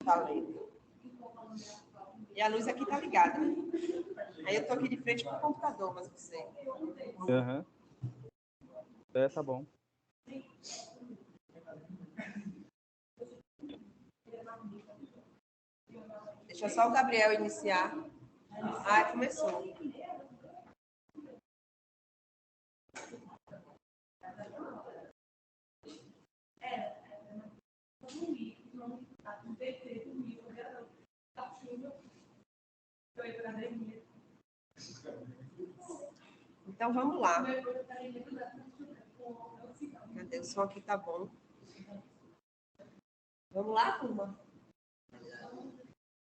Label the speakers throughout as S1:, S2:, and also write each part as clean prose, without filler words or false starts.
S1: Valendo. E a luz aqui tá ligada. Aí eu tô aqui de frente pro computador, mas você.
S2: Uhum. Tá bom.
S1: Deixa só o Gabriel iniciar. Ah, começou. Então vamos lá. Cadê? O som aqui tá bom. Vamos lá, turma?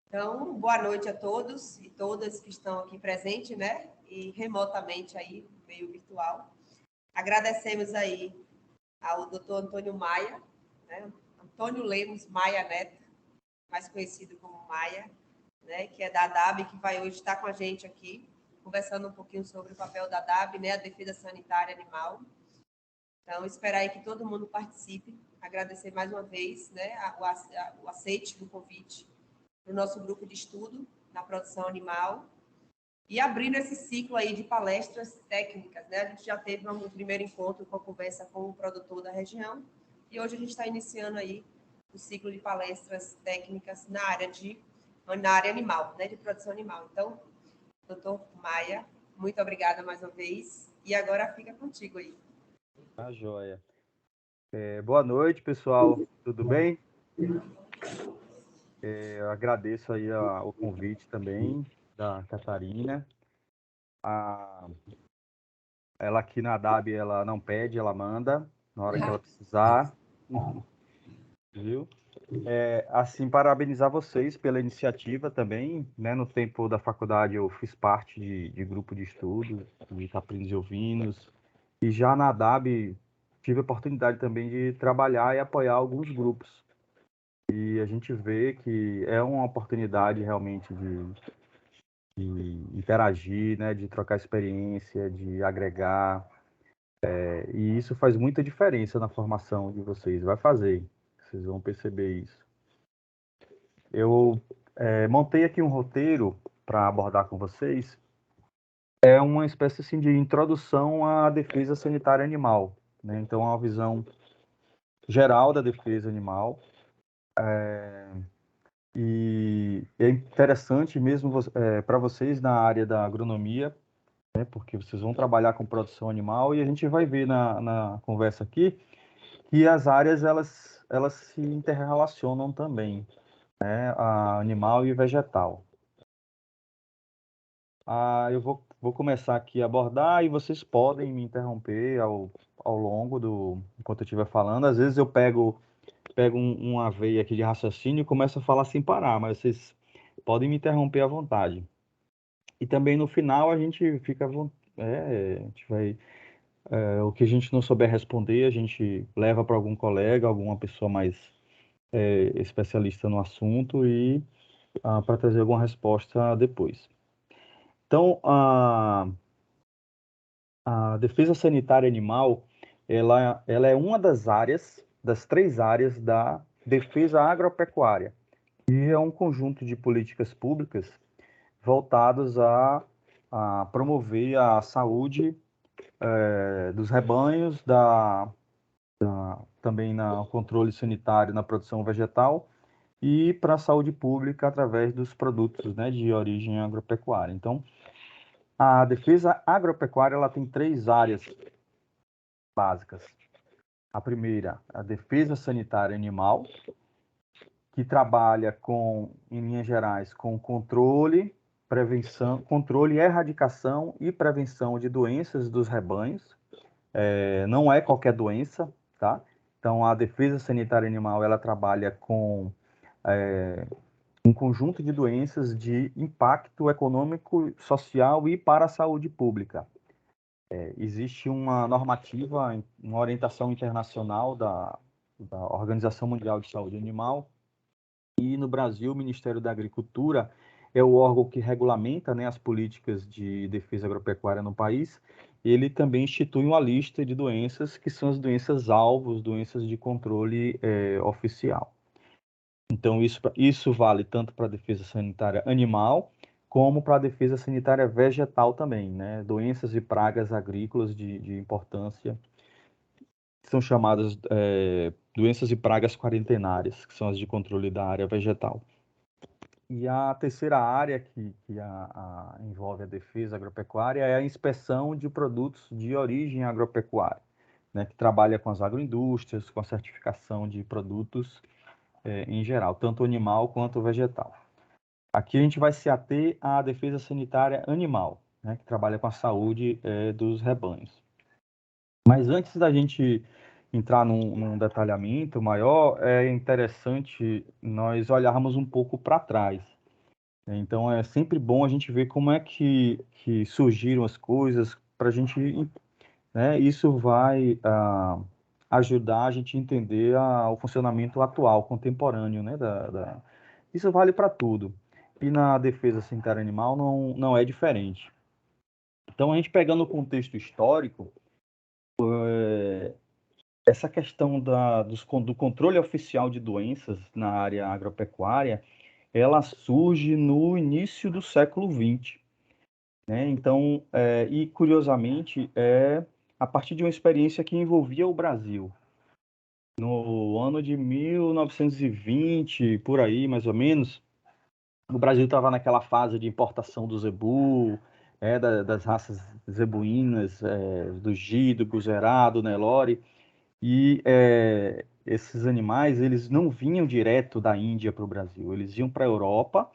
S1: Então, boa noite a todos e todas que estão aqui presentes, né? E remotamente aí, meio virtual. Agradecemos aí ao doutor Antônio Maia, né? Antônio Lemos Maia Neto, mais conhecido como Maia, né? Que é da ADAB, que vai hoje estar com a gente aqui, conversando um pouquinho sobre o papel da ADAB, né? A defesa sanitária animal. Então, esperar aí que todo mundo participe. Agradecer mais uma vez, né? O aceite do convite para o nosso grupo de estudo na produção animal e abrindo esse ciclo aí de palestras técnicas, né? A gente já teve um primeiro encontro com a conversa com o produtor da região e hoje a gente está iniciando aí o ciclo de palestras técnicas na área animal, né? De produção animal. Então, doutor Maia, muito obrigada mais uma vez e agora fica contigo aí.
S2: Tá joia. Boa noite, pessoal. Tudo bem? Eu agradeço aí o convite também da Catarina. Ela aqui na DAB, ela não pede, ela manda na hora que ela precisar. Viu? Assim, parabenizar vocês pela iniciativa também, né? No tempo da faculdade eu fiz parte de grupo de estudo, de Caprinos e Ovinos, e já na DAB tive a oportunidade também de trabalhar e apoiar alguns grupos. E a gente vê que é uma oportunidade realmente de interagir, né? De trocar experiência, de agregar, e isso faz muita diferença na formação de vocês, vai fazer, vocês vão perceber isso. Eu montei aqui um roteiro para abordar com vocês. É uma espécie assim, de introdução à defesa sanitária animal, né? Então, é uma visão geral da defesa animal. E é interessante mesmo para vocês na área da agronomia, né? Porque vocês vão trabalhar com produção animal e a gente vai ver na conversa aqui que as áreas elas se interrelacionam também, né? A animal e vegetal. Eu vou começar aqui a abordar e vocês podem me interromper ao longo enquanto eu estiver falando. Às vezes eu pego uma veia aqui de raciocínio e começo a falar sem parar, mas vocês podem me interromper à vontade. E também no final a gente fica, a gente vai, o que a gente não souber responder, a gente leva para algum colega, alguma pessoa mais especialista no assunto e para trazer alguma resposta depois. Então, a defesa sanitária animal, ela é uma das 3 áreas da defesa agropecuária, e é um conjunto de políticas públicas voltadas a promover a saúde dos rebanhos, também no controle sanitário na produção vegetal e para a saúde pública através dos produtos, né, de origem agropecuária. Então, a defesa agropecuária ela tem 3 áreas básicas. A primeira, a defesa sanitária animal, que trabalha em linhas gerais, com controle, erradicação e prevenção de doenças dos rebanhos. Não é qualquer doença, tá? Então, a defesa sanitária animal, ela trabalha com um conjunto de doenças de impacto econômico, social e para a saúde pública. Existe uma normativa, uma orientação internacional da Organização Mundial de Saúde Animal, e no Brasil o Ministério da Agricultura é o órgão que regulamenta, né, as políticas de defesa agropecuária no país. Ele também institui uma lista de doenças que são as doenças alvos, doenças de controle oficial. Então, isso vale tanto para a defesa sanitária animal, como para a defesa sanitária vegetal também, né? Doenças e pragas agrícolas de importância, que são chamadas doenças e pragas quarentenárias, que são as de controle da área vegetal. E a terceira área que envolve a defesa agropecuária é a inspeção de produtos de origem agropecuária, né? Que trabalha com as agroindústrias, com a certificação de produtos em geral, tanto animal quanto vegetal. Aqui a gente vai se ater à defesa sanitária animal, né, que trabalha com a saúde dos rebanhos. Mas antes da gente entrar num detalhamento maior, é interessante nós olharmos um pouco para trás. Então é sempre bom a gente ver como é que surgiram as coisas para a gente, né, isso vai ajudar a gente a entender o funcionamento atual, contemporâneo, né, Isso vale para tudo. E na defesa sanitária animal não é diferente. Então, a gente pegando o contexto histórico, essa questão do controle oficial de doenças na área agropecuária, ela surge no início do século XX, né? Então, e curiosamente, a partir de uma experiência que envolvia o Brasil. No ano de 1920, por aí, mais ou menos, o Brasil estava naquela fase de importação do zebu, das raças zebuínas, do Gido, Guzerá, Nelore, e esses animais, eles não vinham direto da Índia para o Brasil, eles iam para a Europa,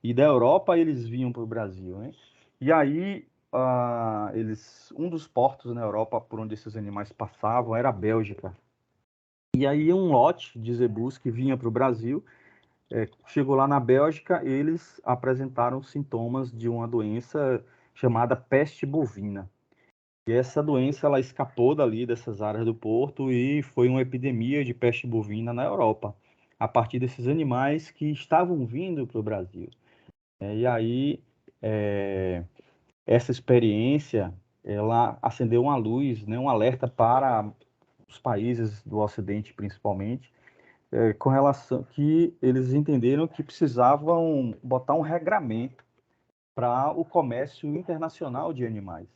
S2: e da Europa eles vinham para o Brasil, né? E aí, um dos portos na Europa por onde esses animais passavam era a Bélgica. E aí um lote de zebus que vinha para o Brasil, chegou lá na Bélgica, eles apresentaram sintomas de uma doença chamada peste bovina. E essa doença ela escapou dali dessas áreas do porto e foi uma epidemia de peste bovina na Europa, a partir desses animais que estavam vindo para o Brasil. E aí essa experiência ela acendeu uma luz, né, um alerta para os países do Ocidente, principalmente, com relação que eles entenderam que precisavam botar um regramento para o comércio internacional de animais,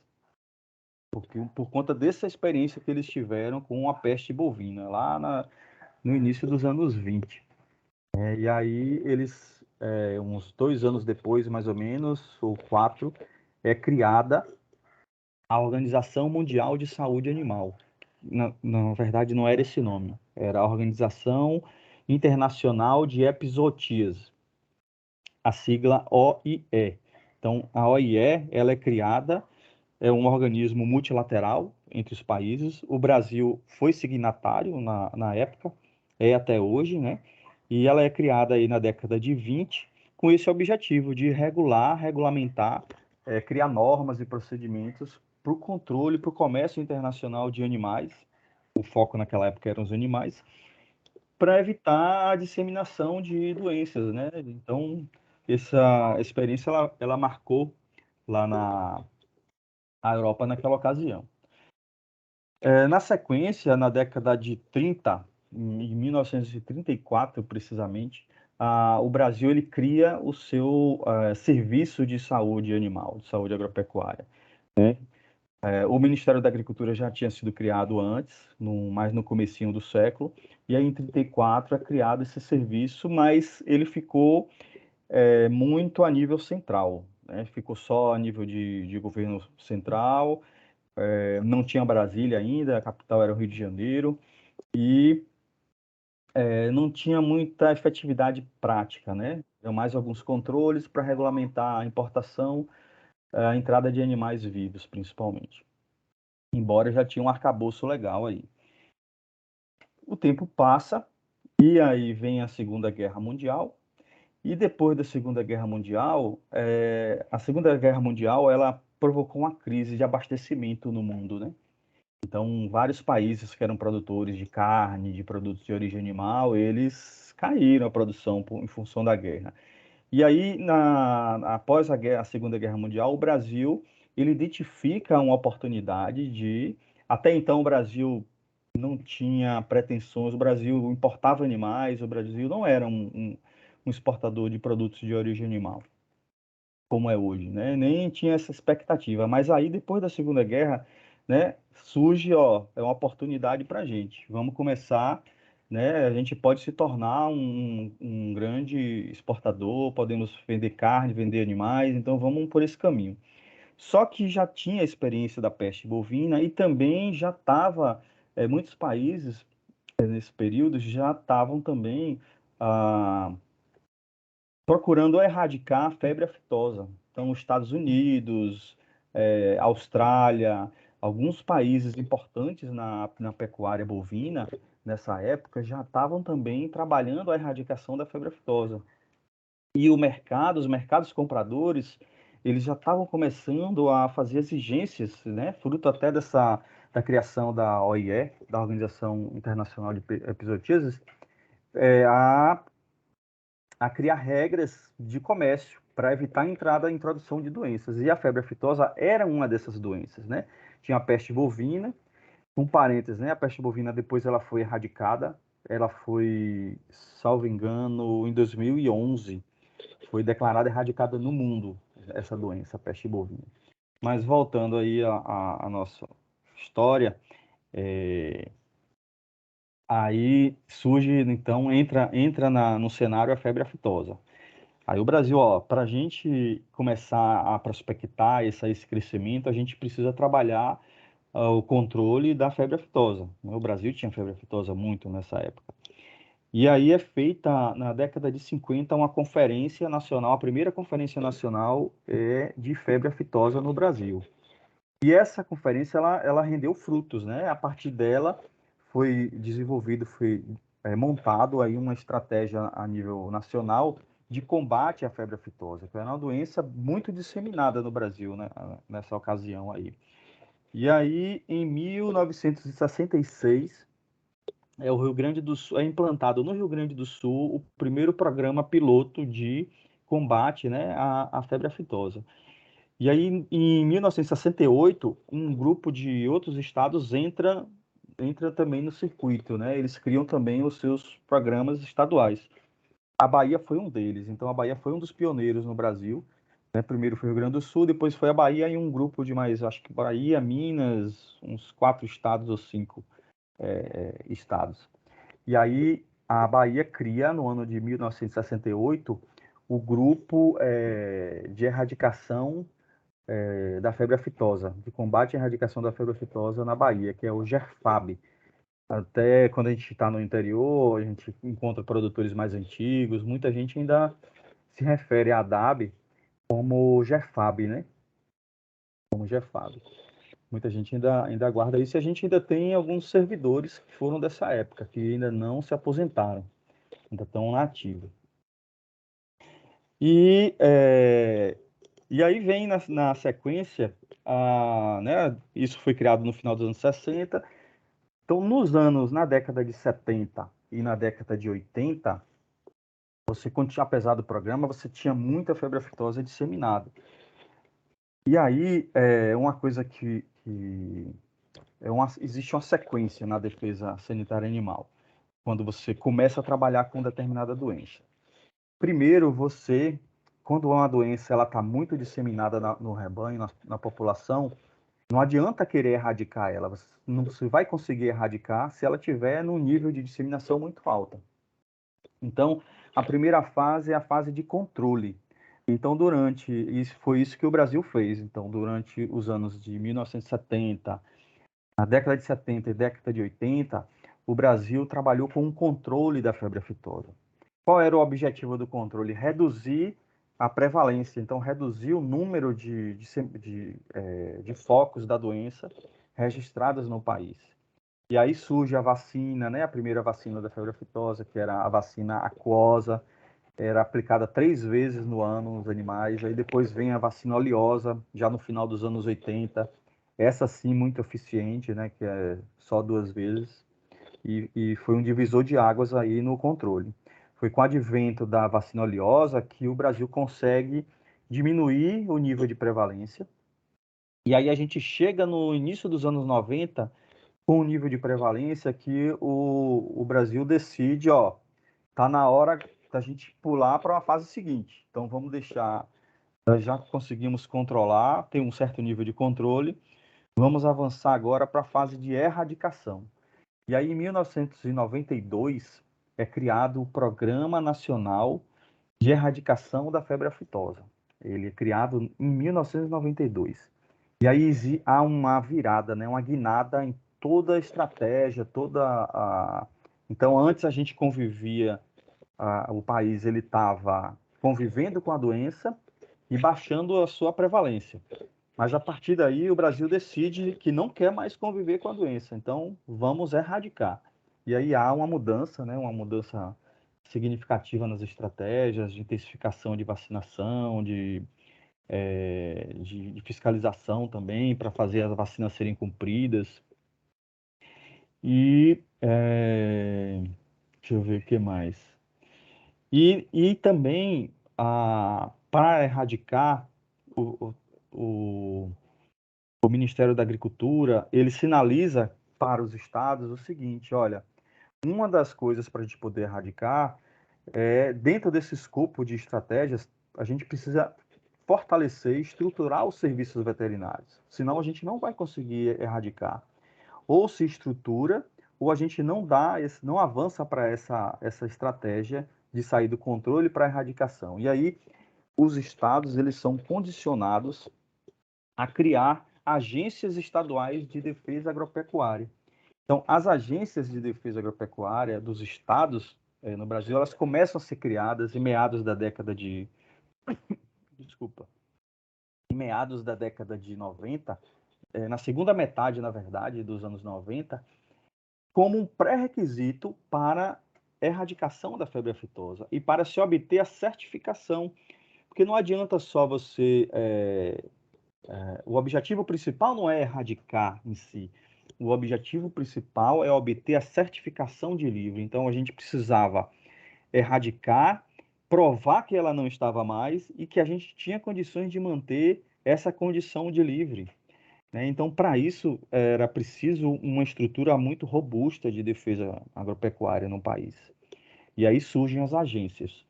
S2: porque por conta dessa experiência que eles tiveram com a peste bovina lá no início dos anos 20. E aí eles, uns 2 anos depois, mais ou menos, ou 4, é criada a Organização Mundial de Saúde Animal. Na verdade, não era esse nome, era a Organização Internacional de Epizootias, a sigla OIE. Então, a OIE, ela é criada, é um organismo multilateral entre os países. O Brasil foi signatário na época, até hoje, né? E ela é criada aí na década de 20, com esse objetivo de regulamentar, criar normas e procedimentos para o controle, para o comércio internacional de animais. O foco naquela época eram os animais, para evitar a disseminação de doenças, né? Então, essa experiência ela marcou lá na Europa naquela ocasião. Na sequência, na década de 30, em 1934 precisamente, o Brasil ele cria o seu serviço de saúde animal, de saúde agropecuária, né? O Ministério da Agricultura já tinha sido criado antes, mais no comecinho do século, e aí em 34 é criado esse serviço, mas ele ficou muito a nível central, né? Ficou só a nível de governo central, não tinha Brasília ainda, a capital era o Rio de Janeiro, e não tinha muita efetividade prática, né? Eram mais alguns controles para regulamentar a importação, a entrada de animais vivos, principalmente. Embora já tinha um arcabouço legal aí. O tempo passa, e aí vem a Segunda Guerra Mundial, e depois da Segunda Guerra Mundial, a Segunda Guerra Mundial, ela provocou uma crise de abastecimento no mundo, né? Então, vários países que eram produtores de carne, de produtos de origem animal, eles caíram a produção em função da guerra. E aí, após a Segunda Guerra Mundial, o Brasil ele identifica uma oportunidade de... Até então, o Brasil não tinha pretensões, o Brasil importava animais, o Brasil não era um exportador de produtos de origem animal, como é hoje, né? Nem tinha essa expectativa. Mas aí, depois da Segunda Guerra, né, surge, ó, é uma oportunidade para a gente. Vamos começar, né? A gente pode se tornar um grande exportador, podemos vender carne, vender animais, então vamos por esse caminho. Só que já tinha a experiência da peste bovina e também já estava, muitos países, nesse período, já estavam também ah, procurando erradicar a febre aftosa. Então, os Estados Unidos, Austrália, alguns países importantes na pecuária bovina, nessa época, já estavam também trabalhando a erradicação da febre aftosa. E os mercados compradores, eles já estavam começando a fazer exigências, né, fruto até da criação da OIE, da Organização Internacional de Epizootias, a criar regras de comércio para evitar a entrada e introdução de doenças. E a febre aftosa era uma dessas doenças, né? Tinha a peste bovina, um parênteses, né? A peste bovina depois ela foi erradicada, ela foi, salvo engano, em 2011, foi declarada erradicada no mundo, essa doença, a peste bovina. Mas voltando aí à nossa história, aí surge, então, entra no cenário a febre aftosa. Aí o Brasil, ó, para a gente começar a prospectar esse crescimento, a gente precisa trabalhar o controle da febre aftosa. O Brasil tinha febre aftosa muito nessa época. E aí é feita, na década de 50, uma conferência nacional, a primeira conferência nacional de febre aftosa no Brasil. E essa conferência, ela rendeu frutos, né? A partir dela foi desenvolvido, foi montado aí uma estratégia a nível nacional de combate à febre aftosa, que era uma doença muito disseminada no Brasil, né? Nessa ocasião aí. E aí, em 1966, o Rio Grande do Sul, é implantado no Rio Grande do Sul o primeiro programa piloto de combate, né, à febre aftosa. E aí, em 1968, um grupo de outros estados entra também no circuito, né? Eles criam também os seus programas estaduais. A Bahia foi um deles. Então, a Bahia foi um dos pioneiros no Brasil, né? Primeiro foi o Rio Grande do Sul, depois foi a Bahia e um grupo de mais, acho que Bahia, Minas, uns 4 estados ou 5 estados. E aí, a Bahia cria, no ano de 1968, o grupo de erradicação da febre aftosa, de combate e erradicação da febre aftosa na Bahia, que é o GERFAB. Até quando a gente está no interior, a gente encontra produtores mais antigos, muita gente ainda se refere à DAB como GERFAB, né? Como GERFAB. Muita gente ainda guarda isso e a gente ainda tem alguns servidores que foram dessa época, que ainda não se aposentaram, ainda estão na ativa. E aí vem na sequência, né, isso foi criado no final dos anos 60. Então, na década de 70 e na década de 80, apesar do programa, você tinha muita febre aftosa disseminada. E aí, uma coisa existe uma sequência na defesa sanitária animal, quando você começa a trabalhar com determinada doença. Primeiro, quando uma doença está muito disseminada no rebanho, na população, não adianta querer erradicar ela. Você vai conseguir erradicar se ela tiver num nível de disseminação muito alta. Então, a primeira fase é a fase de controle. Então, foi isso que o Brasil fez. Então, durante os anos de 1970, na década de 70 e década de 80, o Brasil trabalhou com um controle da febre aftosa. Qual era o objetivo do controle? Reduzir a prevalência, então reduzir o número de focos da doença registrados no país. E aí surge a vacina, né? A primeira vacina da febre aftosa, que era a vacina aquosa, era aplicada 3 vezes no ano nos animais. Aí depois vem a vacina oleosa, já no final dos anos 80. Essa sim muito eficiente, né? Que é só 2 vezes. E foi um divisor de águas aí no controle. Foi com o advento da vacina oleosa que o Brasil consegue diminuir o nível de prevalência. E aí a gente chega no início dos anos 90 com o nível de prevalência que o Brasil decide, ó, tá na hora da gente pular para uma fase seguinte. Então, vamos deixar, já conseguimos controlar, tem um certo nível de controle, vamos avançar agora para a fase de erradicação. E aí, em 1992, é criado o Programa Nacional de Erradicação da Febre Aftosa. Ele é criado em 1992. E aí há uma virada, né, uma guinada em toda a estratégia, toda a... Então, antes a gente convivia, o país ele estava convivendo com a doença e baixando a sua prevalência. Mas a partir daí o Brasil decide que não quer mais conviver com a doença, então vamos erradicar. E aí há uma mudança, né, uma mudança significativa nas estratégias de intensificação de vacinação, de fiscalização também, para fazer as vacinas serem cumpridas. E deixa eu ver o que mais. E também, para erradicar, o, o, o Ministério da Agricultura, ele sinaliza para os estados o seguinte, olha, uma das coisas para a gente poder erradicar dentro desse escopo de estratégias, a gente precisa fortalecer e estruturar os serviços veterinários, senão a gente não vai conseguir erradicar. Ou se estrutura, ou a gente não avança para essa estratégia de sair do controle para a erradicação. E aí, os estados, eles são condicionados a criar agências estaduais de defesa agropecuária. Então, as agências de defesa agropecuária dos estados no Brasil, elas começam a ser criadas em meados da década de... Desculpa. Em meados da década de 90, na segunda metade, na verdade, dos anos 90, como um pré-requisito para erradicação da febre aftosa e para se obter a certificação. Porque não adianta só você... o objetivo principal não é erradicar em si. O objetivo principal é obter a certificação de livre. Então, a gente precisava erradicar, provar que ela não estava mais e que a gente tinha condições de manter essa condição de livre. Então, para isso, era preciso uma estrutura muito robusta de defesa agropecuária no país. E aí surgem as agências.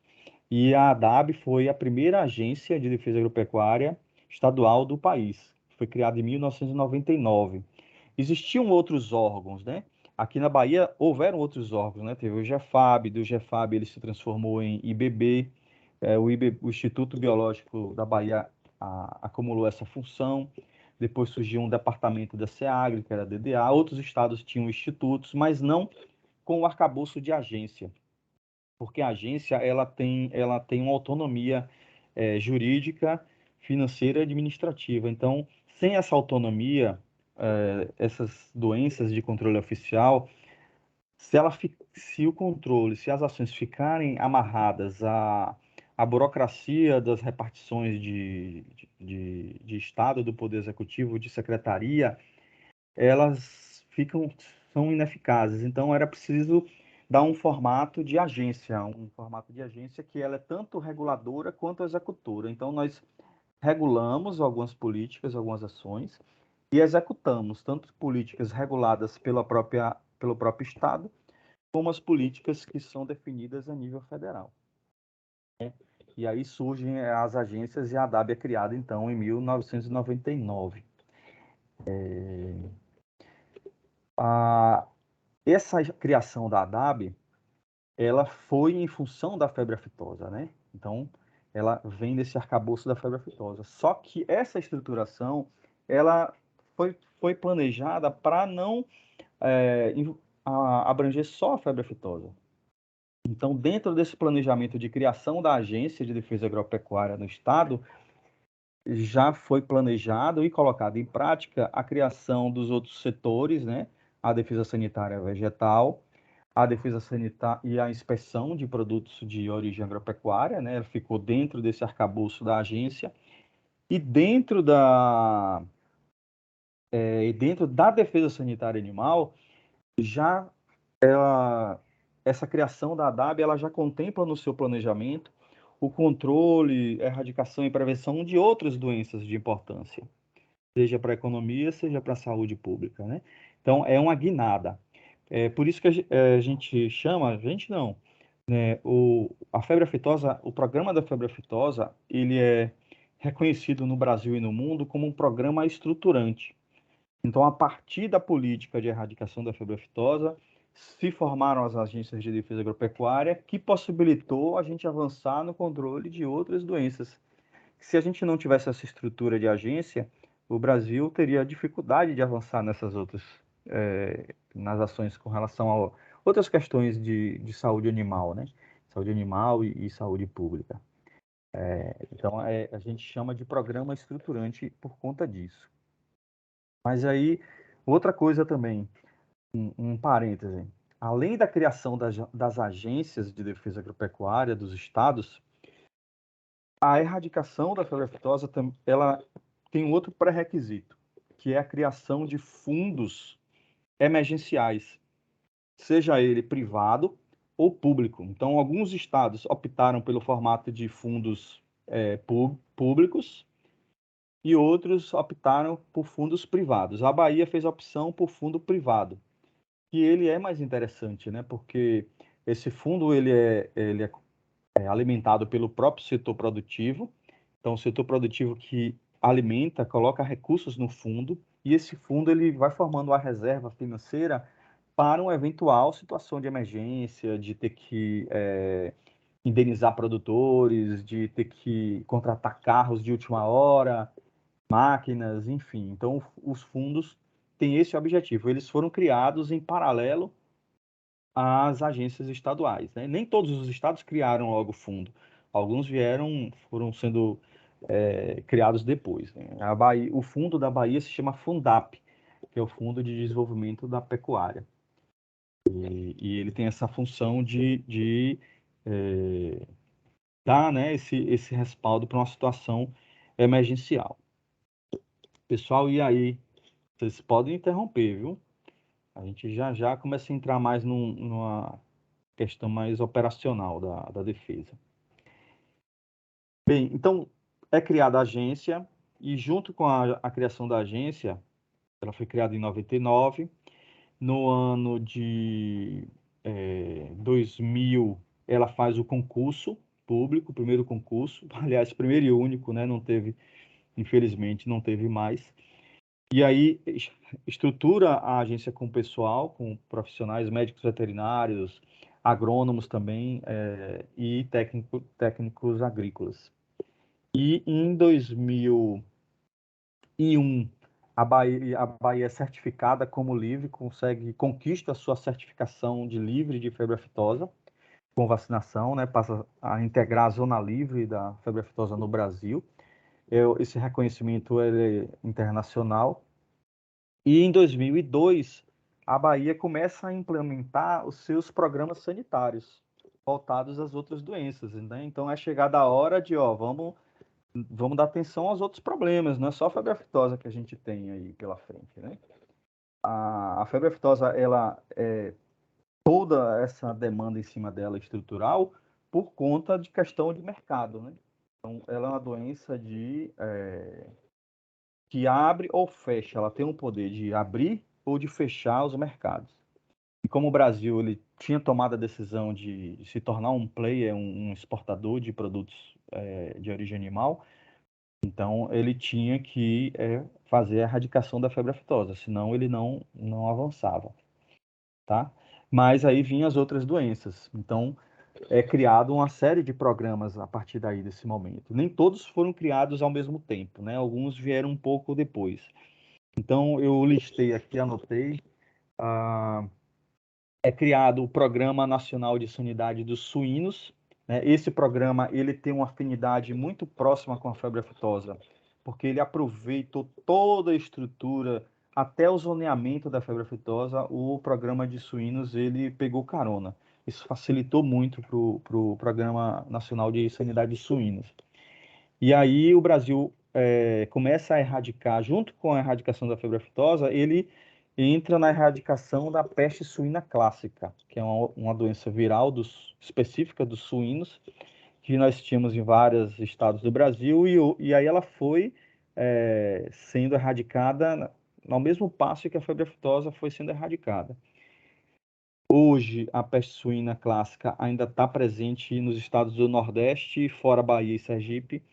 S2: E a ADAB foi a primeira agência de defesa agropecuária estadual do país. Foi criada em 1999. Existiam outros órgãos, né? Aqui na Bahia houveram outros órgãos, né? Teve o GEFAB, do GEFAB ele se transformou em IBB, o Instituto Biológico da Bahia acumulou essa função. Depois surgiu um departamento da SEAGRE, que era a DDA. Outros estados tinham institutos, mas não com o arcabouço de agência, porque a agência ela tem uma autonomia jurídica, financeira e administrativa. Então, sem essa autonomia, essas doenças de controle oficial, se o controle, se as ações ficarem amarradas à burocracia das repartições de Estado, do Poder Executivo, de secretaria, elas são ineficazes. Então, era preciso dar um formato de agência que ela é tanto reguladora quanto executora. Então, nós regulamos algumas políticas, algumas ações, e executamos tanto políticas reguladas pelo próprio Estado, como as políticas que são definidas a nível federal. E aí surgem as agências e a ADAB é criada, então, em 1999. Essa criação da ADAB, ela foi em função da febre aftosa, né? Então, ela vem desse arcabouço da febre aftosa. Só que essa estruturação, ela foi planejada para não abranger só a febre aftosa. Então, dentro desse planejamento de criação da Agência de Defesa Agropecuária no Estado, já foi planejado e colocado em prática a criação dos outros setores, né? A defesa sanitária vegetal, a defesa sanitária e a inspeção de produtos de origem agropecuária, né? Ela ficou dentro desse arcabouço da agência. E dentro da defesa sanitária animal, já essa criação da ADAB, ela já contempla no seu planejamento o controle, erradicação e prevenção de outras doenças de importância, seja para a economia, seja para a saúde pública, né? Então, é uma guinada. Por isso que a gente chama, a gente não, né, a febre aftosa, o programa da febre aftosa, ele é reconhecido no Brasil e no mundo como um programa estruturante. Então, a partir da política de erradicação da febre aftosa, se formaram as agências de defesa agropecuária, que possibilitou a gente avançar no controle de outras doenças. Se a gente não tivesse essa estrutura de agência, o Brasil teria dificuldade de avançar nessas outras, nas ações com relação a outras questões de saúde animal, né? Saúde animal e saúde pública. Então, a gente chama de programa estruturante por conta disso. Mas aí, outra coisa também, um parêntese. Além da criação das agências de defesa agropecuária dos estados, a erradicação da febre aftosa, ela tem um outro pré-requisito, que é a criação de fundos emergenciais, seja ele privado ou público. Então, alguns estados optaram pelo formato de fundos públicos e outros optaram por fundos privados. A Bahia fez a opção por fundo privado, que ele é mais interessante, né? Porque esse fundo ele é alimentado pelo próprio setor produtivo. Então, o setor produtivo que alimenta, coloca recursos no fundo, e esse fundo ele vai formando a reserva financeira para uma eventual situação de emergência, de ter que indenizar produtores, de ter que contratar carros de última hora, máquinas, enfim. Então, os fundos têm esse objetivo. Eles foram criados em paralelo às agências estaduais, né? Nem todos os estados criaram logo o fundo. Alguns foram sendo criados depois, né? O fundo da Bahia se chama Fundap, que é o Fundo de Desenvolvimento da Pecuária. E ele tem essa função de dar, né, esse respaldo para uma situação emergencial. Pessoal, e aí? Vocês podem interromper, viu? A gente já começa a entrar mais numa questão mais operacional da defesa. Bem, então, é criada a agência, e junto com a criação da agência, ela foi criada em 99, no ano de 2000, ela faz o concurso público, o primeiro concurso, aliás, primeiro e único, né? Não teve, infelizmente, não teve mais. E aí estrutura a agência com pessoal, com profissionais, médicos veterinários, agrônomos também, e técnicos agrícolas. E em 2001, a Bahia é certificada como livre, conquista a sua certificação de livre de febre aftosa, com vacinação, né? Passa a integrar a zona livre da febre aftosa no Brasil. Esse reconhecimento é internacional. E em 2002, a Bahia começa a implementar os seus programas sanitários voltados às outras doenças, né? Então é chegada a hora de, vamos dar atenção aos outros problemas, não é só a febre aftosa que a gente tem aí pela frente, né? A febre aftosa, ela toda essa demanda em cima dela estrutural por conta de questão de mercado, né? Então, ela é uma doença que abre ou fecha, ela tem o poder de abrir ou de fechar os mercados. E como o Brasil ele tinha tomado a decisão de se tornar um player, um exportador de produtos de origem animal, então ele tinha que fazer a erradicação da febre aftosa, senão ele não avançava, tá? Mas aí vinham as outras doenças. Então é criado uma série de programas a partir daí desse momento. Nem todos foram criados ao mesmo tempo, né? Alguns vieram um pouco depois. Então eu listei aqui, anotei. É criado o Programa Nacional de Sanidade dos Suínos, né? Esse programa ele tem uma afinidade muito próxima com a febre aftosa, porque ele aproveitou toda a estrutura, até o zoneamento da febre aftosa, o programa de suínos ele pegou carona. Isso facilitou muito para o Programa Nacional de Sanidade de Suínos. E aí o Brasil começa a erradicar, junto com a erradicação da febre aftosa, ele entra na erradicação da peste suína clássica, que é uma doença viral específica dos suínos, que nós tínhamos em vários estados do Brasil, e aí ela foi sendo erradicada ao mesmo passo que a febre aftosa foi sendo erradicada. Hoje, a peste suína clássica ainda está presente nos estados do Nordeste, fora Bahia e Sergipe,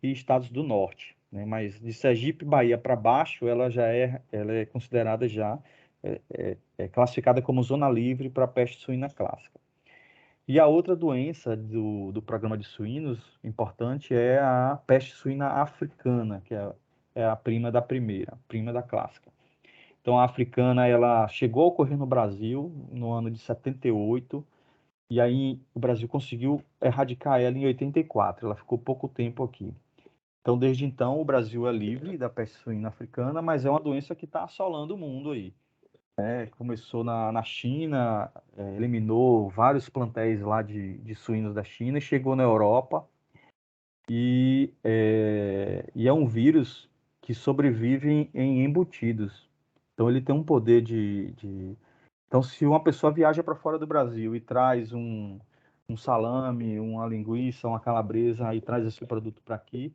S2: e estados do Norte, né? Mas de Sergipe, Bahia para baixo, ela é considerada já classificada como zona livre para a peste suína clássica. E a outra doença do programa de suínos importante é a peste suína africana, que é a prima da primeira, prima da clássica. Então, a africana, ela chegou a ocorrer no Brasil no ano de 78, e aí o Brasil conseguiu erradicar ela em 84. Ela ficou pouco tempo aqui. Então, desde então, o Brasil é livre da peste suína africana, mas é uma doença que está assolando o mundo aí. Começou na China, eliminou vários plantéis lá de suínos da China e chegou na Europa. E é um vírus que sobrevive em embutidos. Então, ele tem um poder Então, se uma pessoa viaja para fora do Brasil e traz um salame, uma linguiça, uma calabresa e traz esse produto para aqui,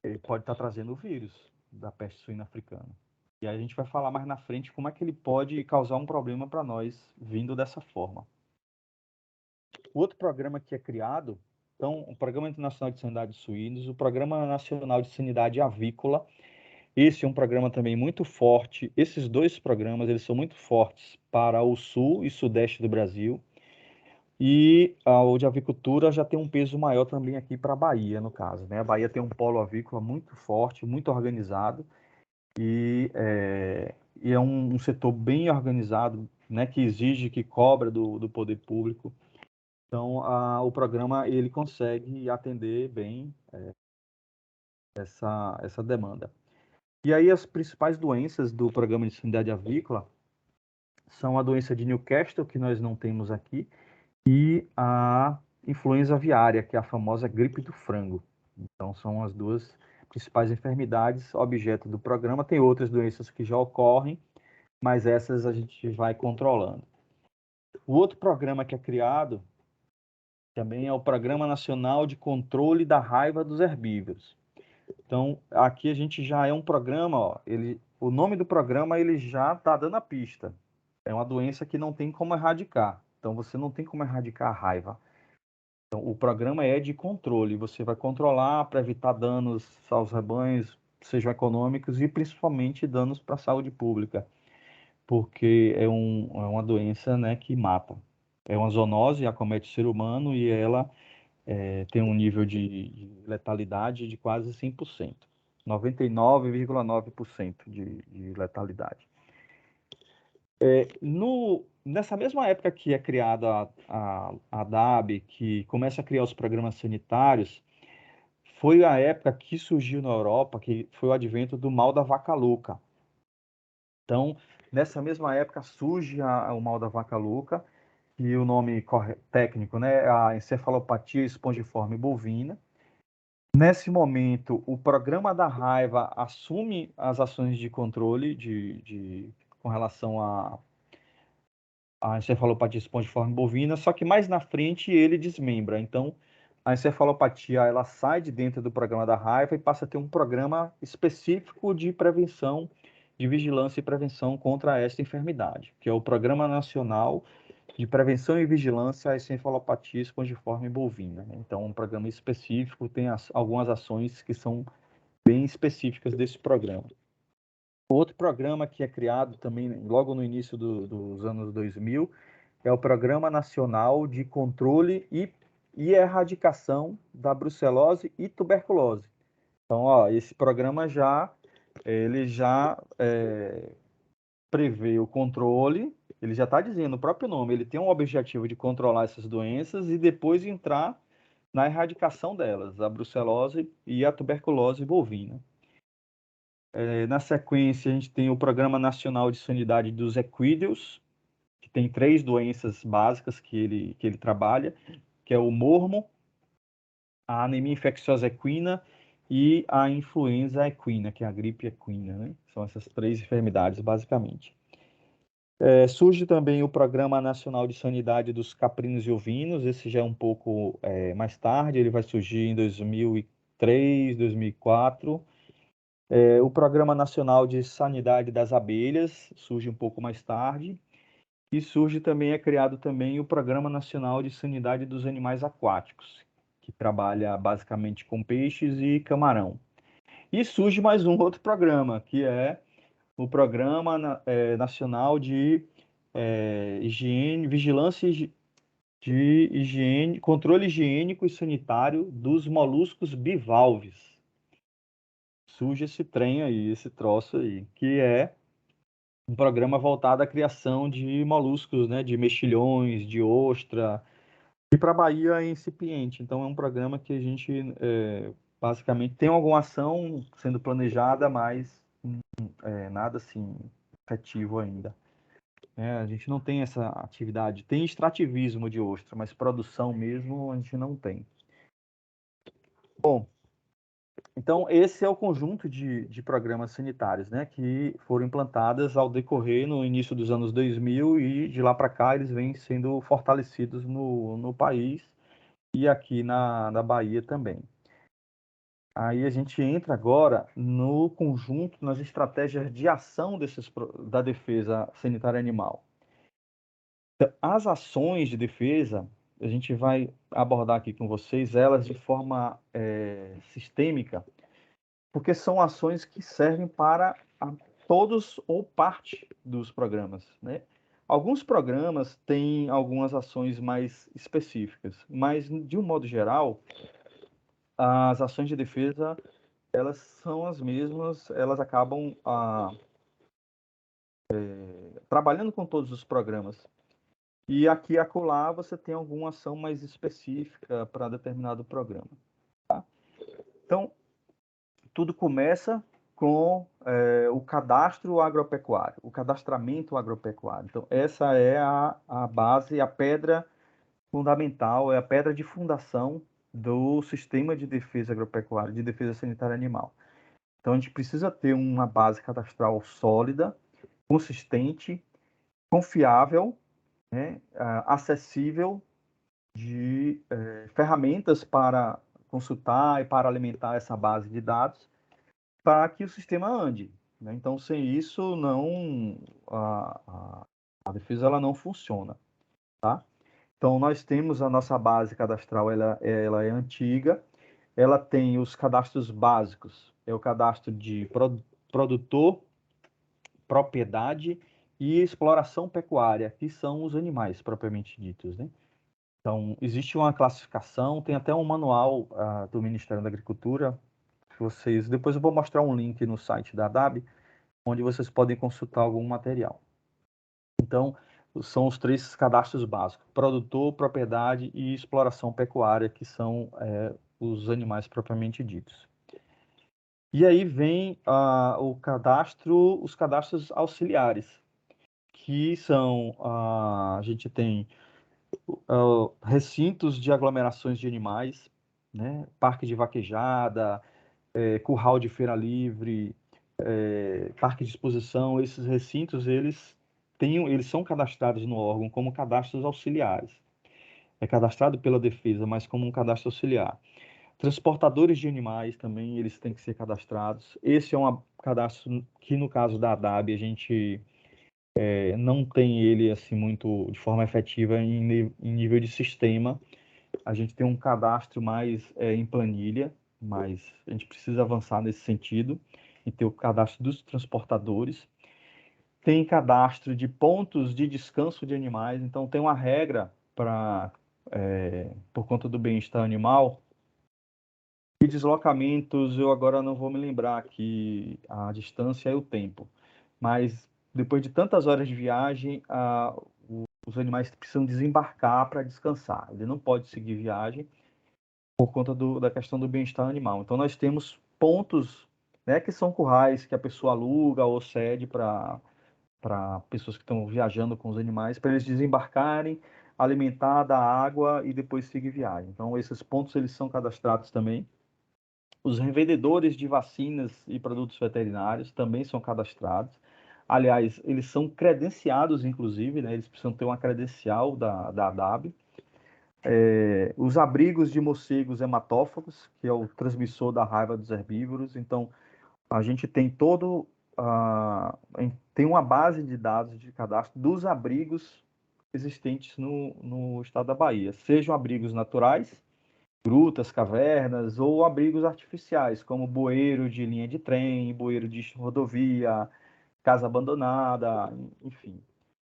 S2: ele pode estar trazendo o vírus da peste suína africana. E aí a gente vai falar mais na frente como é que ele pode causar um problema para nós vindo dessa forma. O outro programa que é criado, então, o Programa Internacional de Sanidade de Suínos, o Programa Nacional de Sanidade Avícola. Esse é um programa também muito forte. Esses dois programas, eles são muito fortes para o sul e sudeste do Brasil. E o de avicultura já tem um peso maior também aqui para a Bahia, no caso, né? A Bahia tem um polo avícola muito forte, muito organizado, e é um setor bem organizado, né? Que exige, que cobra do poder público. Então, o programa ele consegue atender bem essa demanda. E aí as principais doenças do programa de sanidade avícola são a doença de Newcastle, que nós não temos aqui, e a influenza aviária, que é a famosa gripe do frango. Então, são as duas principais enfermidades objeto do programa. Tem outras doenças que já ocorrem, mas essas a gente vai controlando. O outro programa que é criado também é o Programa Nacional de Controle da Raiva dos Herbívoros. Então, aqui a gente já é um programa, ó, o nome do programa ele já está dando a pista. É uma doença que não tem como erradicar. Então, você não tem como erradicar a raiva. Então, o programa é de controle. Você vai controlar para evitar danos aos rebanhos, sejam econômicos e principalmente danos para a saúde pública, porque é uma doença, né, que mata. É uma zoonose, acomete o ser humano e ela tem um nível de letalidade de quase 100%, 99,9% de letalidade. Nessa mesma época que é criada a DAB, que começa a criar os programas sanitários, foi a época que surgiu na Europa, que foi o advento do mal da vaca louca. Então, nessa mesma época surge o mal da vaca louca, e o nome técnico, né, é a encefalopatia espongiforme bovina. Nesse momento, o programa da raiva assume as ações de controle com relação a encefalopatia espongiforme bovina, só que mais na frente ele desmembra. Então, a encefalopatia ela sai de dentro do programa da raiva e passa a ter um programa específico de prevenção, de vigilância e prevenção contra esta enfermidade, que é o Programa Nacional de Prevenção e Vigilância à Encefalopatia Espongiforme Bovina. Então, um programa específico, tem algumas ações que são bem específicas desse programa. Outro programa que é criado também logo no início dos anos 2000 é o Programa Nacional de Controle e Erradicação da Brucelose e Tuberculose. Então, ó, esse programa ele já prevê o controle, ele já está dizendo o próprio nome, ele tem um objetivo de controlar essas doenças e depois entrar na erradicação delas, a brucelose e a tuberculose bovina. Na sequência, a gente tem o Programa Nacional de Sanidade dos Equídeos, que tem 3 doenças básicas que ele trabalha, que é o mormo, a anemia infecciosa equina e a influenza equina, que é a gripe equina, né? São essas 3 enfermidades, basicamente. Surge também o Programa Nacional de Sanidade dos Caprinos e Ovinos, esse já é um pouco mais tarde, ele vai surgir em 2003, 2004, O Programa Nacional de Sanidade das Abelhas surge um pouco mais tarde, e surge também, é criado também o Programa Nacional de Sanidade dos Animais Aquáticos, que trabalha basicamente com peixes e camarão. E surge mais um outro programa, que é o Programa Nacional de Higiene, Vigilância de Higiene, Controle Higiênico e Sanitário dos Moluscos Bivalves. Surge esse trem aí, esse troço aí, que é um programa voltado à criação de moluscos, né, de mexilhões, de ostra, e para a Bahia é incipiente. Então, é um programa que a gente, basicamente, tem alguma ação sendo planejada, mas nada assim efetivo ainda. A gente não tem essa atividade. Tem extrativismo de ostra, mas produção mesmo a gente não tem. Bom, então esse é o conjunto de programas sanitários, né, que foram implantados ao decorrer no início dos anos 2000 e de lá para cá eles vêm sendo fortalecidos no país e aqui na Bahia também. Aí a gente entra agora no conjunto, nas estratégias de ação da defesa sanitária animal. Então, as ações de defesa, a gente vai abordar aqui com vocês elas de forma sistêmica, porque são ações que servem para todos ou parte dos programas, né? Alguns programas têm algumas ações mais específicas, mas, de um modo geral, as ações de defesa, elas são as mesmas, elas acabam trabalhando com todos os programas. E aqui e acolá você tem alguma ação mais específica para determinado programa. Tá? Então, tudo começa com o cadastro agropecuário, o cadastramento agropecuário. Então, essa é a base, a pedra fundamental, é a pedra de fundação do sistema de defesa agropecuária, de defesa sanitária animal. Então, a gente precisa ter uma base cadastral sólida, consistente, confiável, né, acessível, de ferramentas para consultar e para alimentar essa base de dados, para que o sistema ande. Né? Então, sem isso, a defesa ela não funciona. Tá? Então, nós temos a nossa base cadastral, ela é antiga, ela tem os cadastros básicos, é o cadastro de produtor, propriedade e exploração pecuária, que são os animais propriamente ditos, né? Então, existe uma classificação, tem até um manual do Ministério da Agricultura. Depois eu vou mostrar um link no site da ADAB, onde vocês podem consultar algum material. Então, são os 3 cadastros básicos: produtor, propriedade e exploração pecuária, que são os animais propriamente ditos. E aí vem os cadastros auxiliares, que são, a gente tem recintos de aglomerações de animais, né? Parque de vaquejada, curral de feira livre, parque de exposição. Esses recintos, eles são cadastrados no órgão como cadastros auxiliares. É cadastrado pela defesa, mas como um cadastro auxiliar. Transportadores de animais também, eles têm que ser cadastrados. Esse é um cadastro que, no caso da ADAB, a gente não tem ele assim muito de forma efetiva em nível de sistema. A gente tem um cadastro mais em planilha, mas a gente precisa avançar nesse sentido e ter o cadastro dos transportadores. Tem cadastro de pontos de descanso de animais, então tem uma regra por conta do bem-estar animal. E deslocamentos, eu agora não vou me lembrar aqui a distância e o tempo, mas depois de tantas horas de viagem, os animais precisam desembarcar para descansar. Ele não pode seguir viagem por conta da questão do bem-estar animal. Então, nós temos pontos, né, que são currais que a pessoa aluga ou cede para pessoas que estão viajando com os animais, para eles desembarcarem, alimentar, dar água e depois seguir viagem. Então, esses pontos eles são cadastrados também. Os revendedores de vacinas e produtos veterinários também são cadastrados. Aliás, eles são credenciados, inclusive, né? Eles precisam ter uma credencial da ADAB. Os abrigos de morcegos hematófagos, que é o transmissor da raiva dos herbívoros. Então, a gente tem tem uma base de dados de cadastro dos abrigos existentes no estado da Bahia, sejam abrigos naturais, grutas, cavernas, ou abrigos artificiais, como bueiro de linha de trem, bueiro de rodovia, casa abandonada, enfim,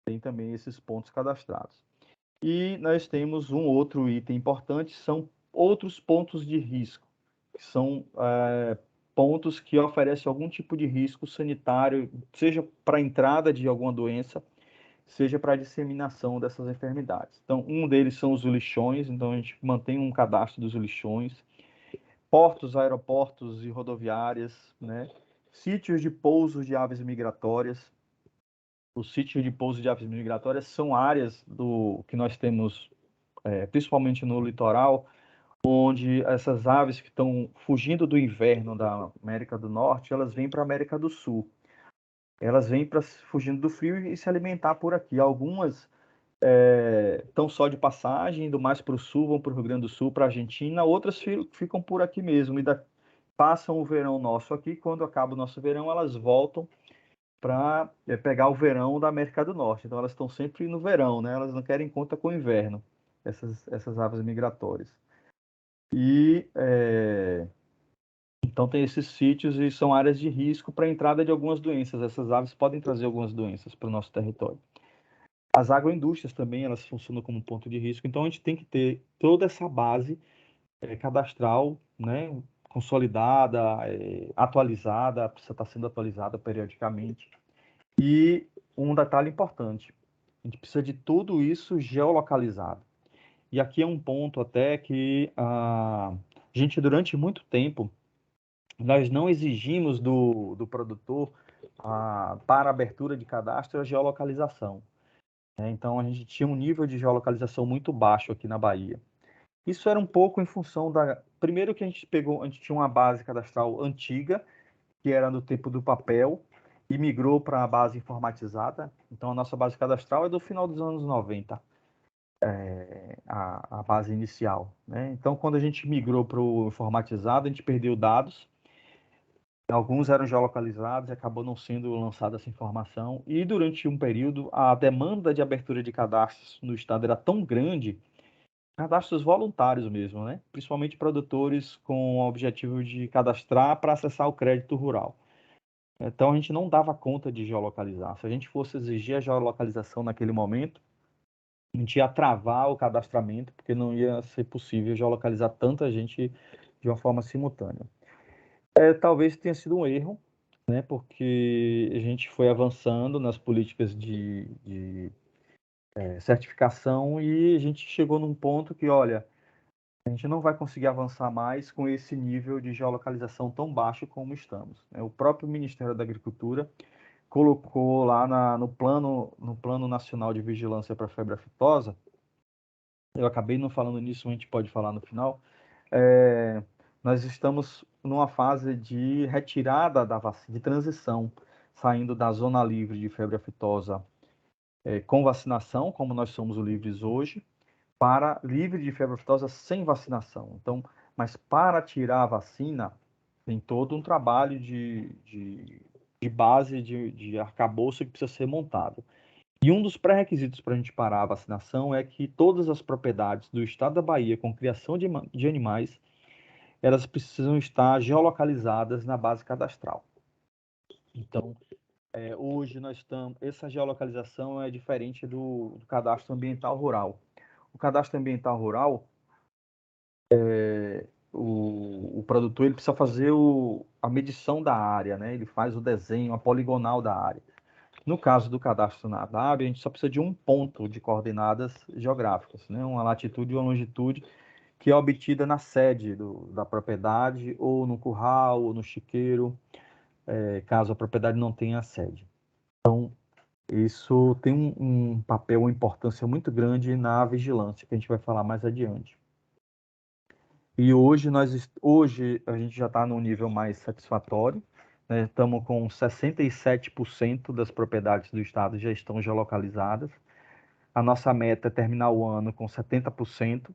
S2: tem também esses pontos cadastrados. E nós temos um outro item importante, são outros pontos de risco, que são pontos que oferecem algum tipo de risco sanitário, seja para a entrada de alguma doença, seja para a disseminação dessas enfermidades. Então, um deles são os lixões, então a gente mantém um cadastro dos lixões, portos, aeroportos e rodoviárias, né? Sítios de pouso de aves migratórias. Os sítios de pouso de aves migratórias são áreas que nós temos, principalmente no litoral, onde essas aves que estão fugindo do inverno da América do Norte, elas vêm para a América do Sul. Elas vêm fugindo do frio e se alimentar por aqui. Algumas estão só de passagem, indo mais para o sul, vão para o Rio Grande do Sul, para a Argentina. Outras ficam por aqui mesmo passam o verão nosso aqui. Quando acaba o nosso verão, elas voltam para pegar o verão da América do Norte. Então, elas estão sempre no verão, né? Elas não querem conta com o inverno, essas aves migratórias. E então tem esses sítios e são áreas de risco para a entrada de algumas doenças. Essas aves podem trazer algumas doenças para o nosso território. As agroindústrias também, elas funcionam como ponto de risco. Então a gente tem que ter toda essa base cadastral, né, consolidada, atualizada, precisa estar sendo atualizada periodicamente. E um detalhe importante, a gente precisa de tudo isso geolocalizado. E aqui é um ponto até que a gente, durante muito tempo, nós não exigimos do produtor para abertura de cadastro a geolocalização, né? Então, a gente tinha um nível de geolocalização muito baixo aqui na Bahia. Isso era um pouco em função primeiro que a gente tinha uma base cadastral antiga, que era no tempo do papel, e migrou para a base informatizada. Então, a nossa base cadastral é do final dos anos 90, a base inicial, né? Então, quando a gente migrou para o informatizado, a gente perdeu dados. Alguns eram geolocalizados e acabou não sendo lançada essa informação. E durante um período, a demanda de abertura de cadastros no estado era tão grande, cadastros voluntários mesmo, né? Principalmente produtores com o objetivo de cadastrar para acessar o crédito rural. Então a gente não dava conta de geolocalizar. Se a gente fosse exigir a geolocalização naquele momento, a gente ia travar o cadastramento, porque não ia ser possível geolocalizar tanta gente de uma forma simultânea. Talvez tenha sido um erro, né? Porque a gente foi avançando nas políticas de certificação e a gente chegou num ponto que, olha, a gente não vai conseguir avançar mais com esse nível de geolocalização tão baixo como estamos, né? O próprio Ministério da Agricultura colocou lá no Plano Nacional de Vigilância para a Febre Aftosa, eu acabei não falando nisso, a gente pode falar no final, nós estamos numa fase de retirada da vacina, de transição, saindo da zona livre de febre aftosa com vacinação, como nós somos o livres hoje, para livre de febre aftosa sem vacinação. Então, mas para tirar a vacina, tem todo um trabalho de base, de arcabouço que precisa ser montado. E um dos pré-requisitos para a gente parar a vacinação é que todas as propriedades do estado da Bahia com criação de animais, elas precisam estar geolocalizadas na base cadastral. Então, hoje nós estamos. Essa geolocalização é diferente do cadastro ambiental rural. O cadastro ambiental rural, o produtor ele precisa fazer a medição da área, né? Ele faz o desenho, a poligonal da área. No caso do cadastro na ADAB, a gente só precisa de um ponto de coordenadas geográficas, né? Uma latitude e uma longitude que é obtida na sede da propriedade, ou no curral, ou no chiqueiro, caso a propriedade não tenha sede. Então, isso tem um papel, uma importância muito grande na vigilância, que a gente vai falar mais adiante. E hoje a gente já está num nível mais satisfatório, né? Estamos com 67% das propriedades do estado já estão geolocalizadas. A nossa meta é terminar o ano com 70%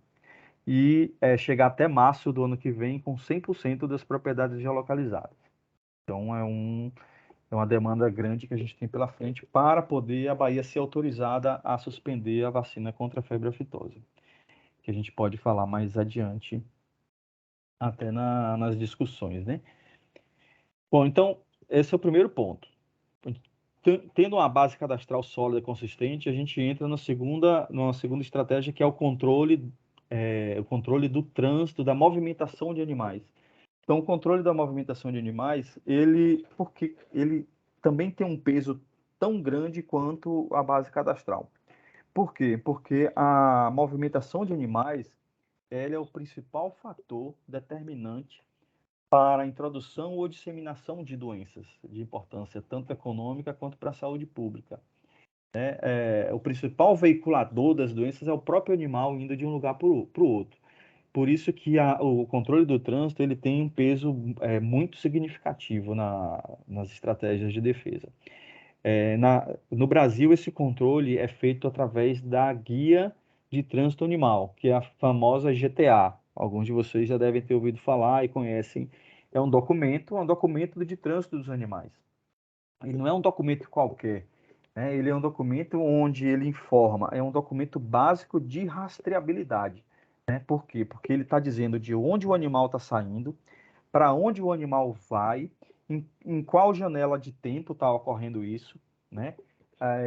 S2: e chegar até março do ano que vem com 100% das propriedades geolocalizadas. Então, é uma demanda grande que a gente tem pela frente para poder a Bahia ser autorizada a suspender a vacina contra a febre aftosa, que a gente pode falar mais adiante, até nas discussões, né? Bom, então, esse é o primeiro ponto. Tendo uma base cadastral sólida e consistente, a gente entra numa segunda estratégia, que é o controle do trânsito, da movimentação de animais. Então, o controle da movimentação de animais, porque ele também tem um peso tão grande quanto a base cadastral. Por quê? Porque a movimentação de animais, ela é o principal fator determinante para a introdução ou disseminação de doenças de importância tanto econômica quanto para a saúde pública. O principal veiculador das doenças é o próprio animal indo de um lugar para o outro. Por isso que o controle do trânsito ele tem um peso muito significativo nas estratégias de defesa. No Brasil, esse controle é feito através da Guia de Trânsito Animal, que é a famosa GTA. Alguns de vocês já devem ter ouvido falar e conhecem. É um documento de trânsito dos animais. E não é um documento qualquer, né? Ele é um documento onde ele informa, é um documento básico de rastreabilidade. Né? Por quê? Porque ele está dizendo de onde o animal está saindo, para onde o animal vai, em qual janela de tempo está ocorrendo isso, né?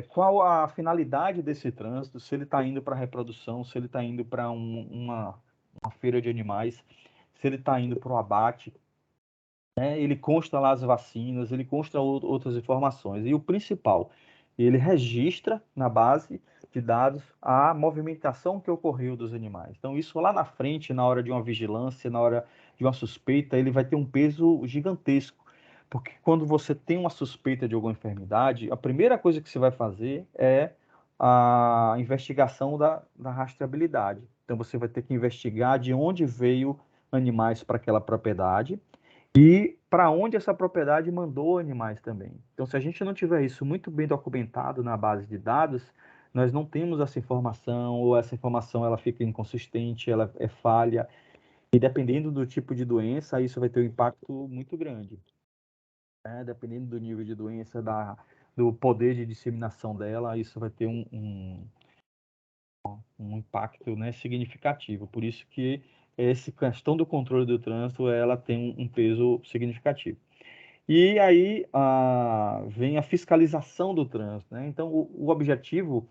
S2: Qual a finalidade desse trânsito, se ele está indo para reprodução, se ele está indo para uma feira de animais, se ele está indo para o abate, né? Ele consta lá as vacinas, ele consta outras informações. E o principal, ele registra na base de dados a movimentação que ocorreu dos animais. Então, isso lá na frente, na hora de uma vigilância, na hora de uma suspeita, ele vai ter um peso gigantesco. Porque quando você tem uma suspeita de alguma enfermidade, a primeira coisa que você vai fazer é a investigação da rastreabilidade. Então, você vai ter que investigar de onde veio animais para aquela propriedade e para onde essa propriedade mandou animais também. Então, se a gente não tiver isso muito bem documentado na base de dados, nós não temos essa informação, ou essa informação ela fica inconsistente, ela é falha, e dependendo do tipo de doença, isso vai ter um impacto muito grande. Né? Dependendo do nível de doença, do poder de disseminação dela, isso vai ter um impacto, né, significativo. Por isso que essa questão do controle do trânsito, ela tem um peso significativo. E aí vem a fiscalização do trânsito, né? Então, o objetivo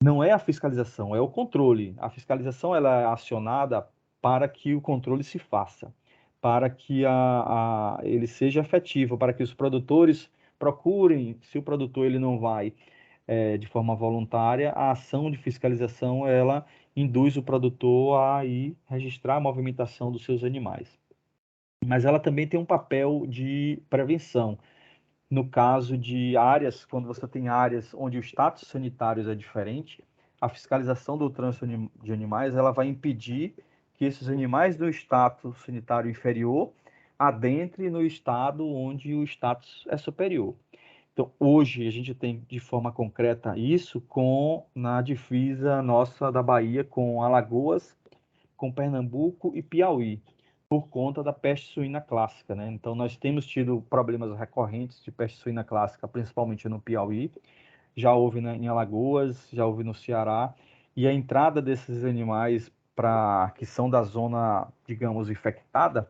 S2: não é a fiscalização, é o controle. A fiscalização ela é acionada para que o controle se faça, para que ele seja efetivo, para que os produtores procurem, se o produtor ele não vai de forma voluntária, a ação de fiscalização ela induz o produtor a ir registrar a movimentação dos seus animais. Mas ela também tem um papel de prevenção. No caso de áreas, quando você tem áreas onde o status sanitário é diferente, a fiscalização do trânsito de animais ela vai impedir que esses animais do status sanitário inferior adentrem no estado onde o status é superior. Então, hoje a gente tem de forma concreta isso na divisa nossa da Bahia com Alagoas, com Pernambuco e Piauí, por conta da peste suína clássica, né? Então, nós temos tido problemas recorrentes de peste suína clássica, principalmente no Piauí, já houve em Alagoas, já houve no Ceará, e a entrada desses animais que são da zona, digamos, infectada,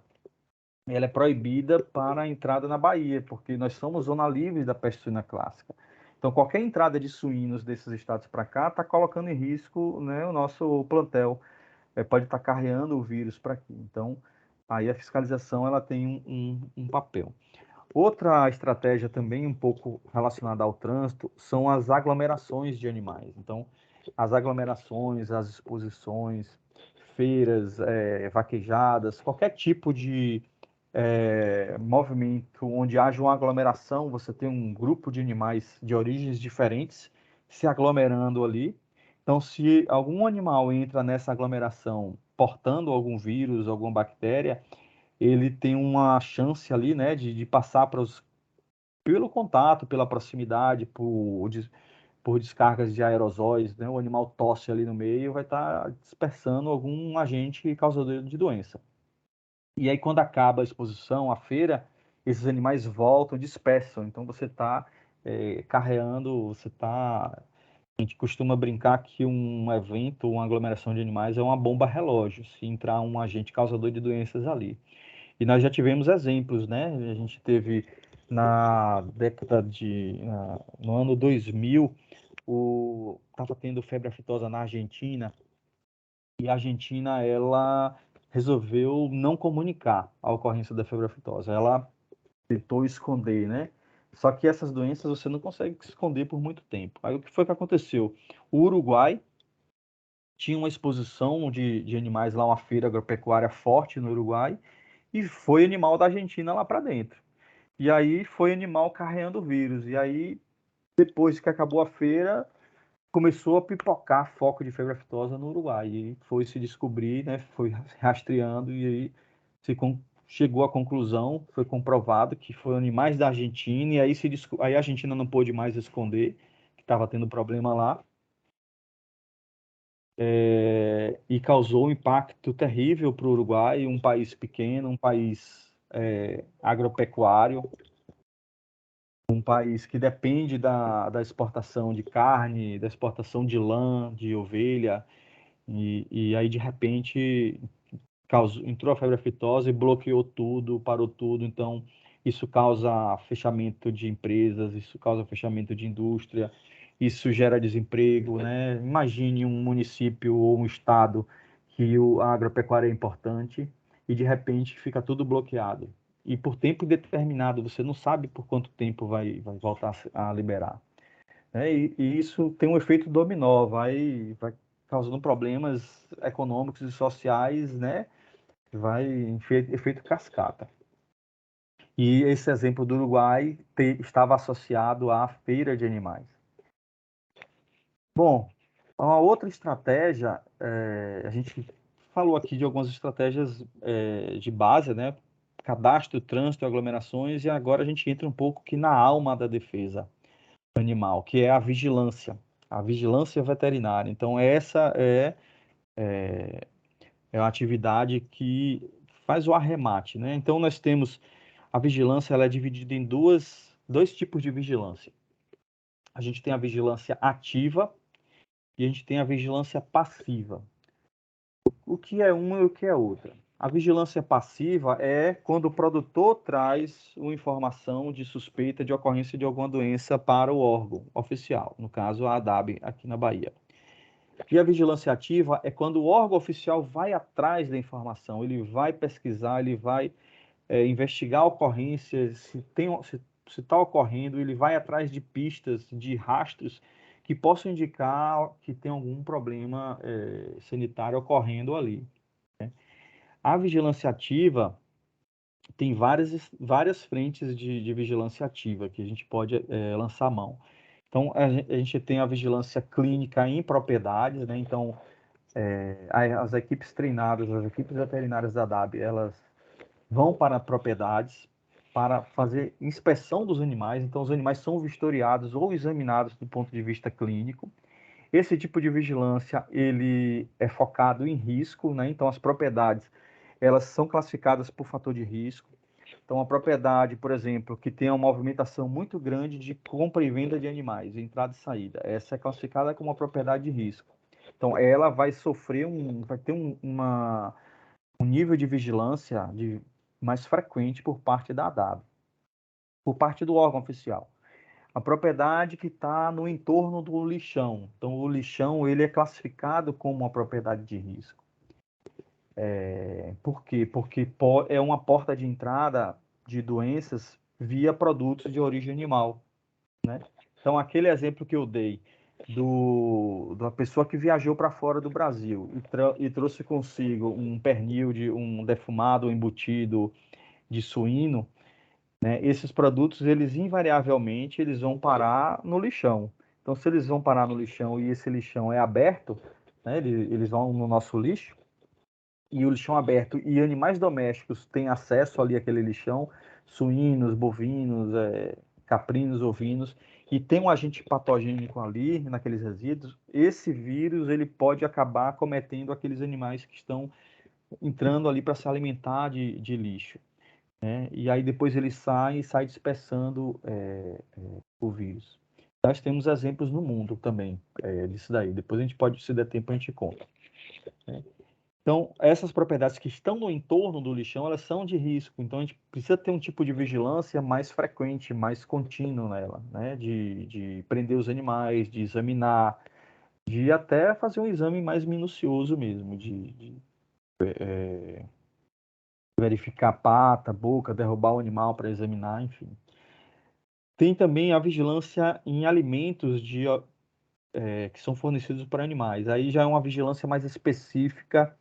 S2: ela é proibida para a entrada na Bahia, porque nós somos zona livre da peste suína clássica. Então, qualquer entrada de suínos desses estados para cá está colocando em risco, né, o nosso plantel. Pode estar carreando o vírus para aqui. Então, aí a fiscalização ela tem um papel. Outra estratégia também um pouco relacionada ao trânsito são as aglomerações de animais. Então, as aglomerações, as exposições, feiras, vaquejadas, qualquer tipo de movimento onde haja uma aglomeração, você tem um grupo de animais de origens diferentes se aglomerando ali. Então, se algum animal entra nessa aglomeração portando algum vírus, alguma bactéria, ele tem uma chance ali, né, de passar pelo contato, pela proximidade, por descargas de aerosóis, né? O animal tosse ali no meio, vai estar dispersando algum agente causador de doença. E aí, quando acaba a exposição, a feira, esses animais voltam, dispersam. Então você está carreando, você está... A gente costuma brincar que um evento, uma aglomeração de animais é uma bomba relógio, se entrar um agente causador de doenças ali. E nós já tivemos exemplos, né? A gente teve na década no ano 2000, estava tendo febre aftosa na Argentina, e a Argentina, ela resolveu não comunicar a ocorrência da febre aftosa. Ela tentou esconder, né? Só que essas doenças você não consegue esconder por muito tempo. Aí o que foi que aconteceu? O Uruguai tinha uma exposição de animais lá, uma feira agropecuária forte no Uruguai, e foi animal da Argentina lá para dentro. E aí foi animal carregando o vírus. E aí, depois que acabou a feira, começou a pipocar foco de febre aftosa no Uruguai. E foi se descobrir, né? Foi rastreando e aí chegou à conclusão, foi comprovado que foram animais da Argentina. E aí a Argentina não pôde mais esconder que estava tendo problema lá. E causou um impacto terrível para o Uruguai, um país pequeno, um país agropecuário, um país que depende da exportação de carne, da exportação de lã, de ovelha, e aí de repente entrou a febre aftosa e bloqueou tudo, parou tudo. Então isso causa fechamento de empresas, isso causa fechamento de indústria, isso gera desemprego, né? Imagine um município ou um estado que a agropecuária é importante e de repente fica tudo bloqueado. E por tempo indeterminado, você não sabe por quanto tempo vai voltar a liberar. Né? E isso tem um efeito dominó, vai causando problemas econômicos e sociais, né? Vai efeito cascata. E esse exemplo do Uruguai estava associado à feira de animais. Bom, uma outra estratégia, a gente falou aqui de algumas estratégias de base, né? Cadastro, trânsito, aglomerações, e agora a gente entra um pouco aqui na alma da defesa animal, que é a vigilância veterinária. Então, essa é uma atividade que faz o arremate, né? Então, nós temos a vigilância, ela é dividida em dois tipos de vigilância. A gente tem a vigilância ativa e a gente tem a vigilância passiva. O que é uma e o que é outra? A vigilância passiva é quando o produtor traz uma informação de suspeita de ocorrência de alguma doença para o órgão oficial, no caso a ADAB aqui na Bahia. E a vigilância ativa é quando o órgão oficial vai atrás da informação, ele vai pesquisar, ele vai investigar ocorrências, se está ocorrendo, ele vai atrás de pistas, de rastros que possam indicar que tem algum problema sanitário ocorrendo ali. Né? A vigilância ativa tem várias frentes de vigilância ativa que a gente pode lançar a mão. Então, a gente tem a vigilância clínica em propriedades, né? Então, as equipes treinadas, as equipes veterinárias da DAB, elas vão para propriedades para fazer inspeção dos animais. Então, os animais são vistoriados ou examinados do ponto de vista clínico. Esse tipo de vigilância, ele é focado em risco, né? Então, as propriedades, elas são classificadas por fator de risco. Então, a propriedade, por exemplo, que tem uma movimentação muito grande de compra e venda de animais, entrada e saída, essa é classificada como uma propriedade de risco. Então, ela vai vai ter um nível de vigilância mais frequente por parte da ADAB, por parte do órgão oficial. A propriedade que está no entorno do lixão. Então, o lixão ele é classificado como uma propriedade de risco. Por quê? Porque é uma porta de entrada de doenças via produtos de origem animal. Né? Então, aquele exemplo que eu dei da pessoa que viajou para fora do Brasil e trouxe consigo um pernil, um defumado, um embutido de suíno, né? Esses produtos, eles invariavelmente, eles vão parar no lixão. Então, se eles vão parar no lixão e esse lixão é aberto, né? Eles vão no nosso lixo, e o lixão aberto e animais domésticos têm acesso ali àquele lixão, suínos, bovinos, caprinos, ovinos, e tem um agente patogênico ali, naqueles resíduos, esse vírus ele pode acabar cometendo aqueles animais que estão entrando ali para se alimentar de lixo. né? E aí depois ele sai dispersando o vírus. Nós temos exemplos no mundo também disso daí. Depois a gente pode, se der tempo, a gente conta, né? Então, essas propriedades que estão no entorno do lixão, elas são de risco. Então, a gente precisa ter um tipo de vigilância mais frequente, mais contínua nela, né? De prender os animais, de examinar, de até fazer um exame mais minucioso mesmo, de verificar a pata, a boca, derrubar o animal para examinar, enfim. Tem também a vigilância em alimentos que são fornecidos para animais. Aí já é uma vigilância mais específica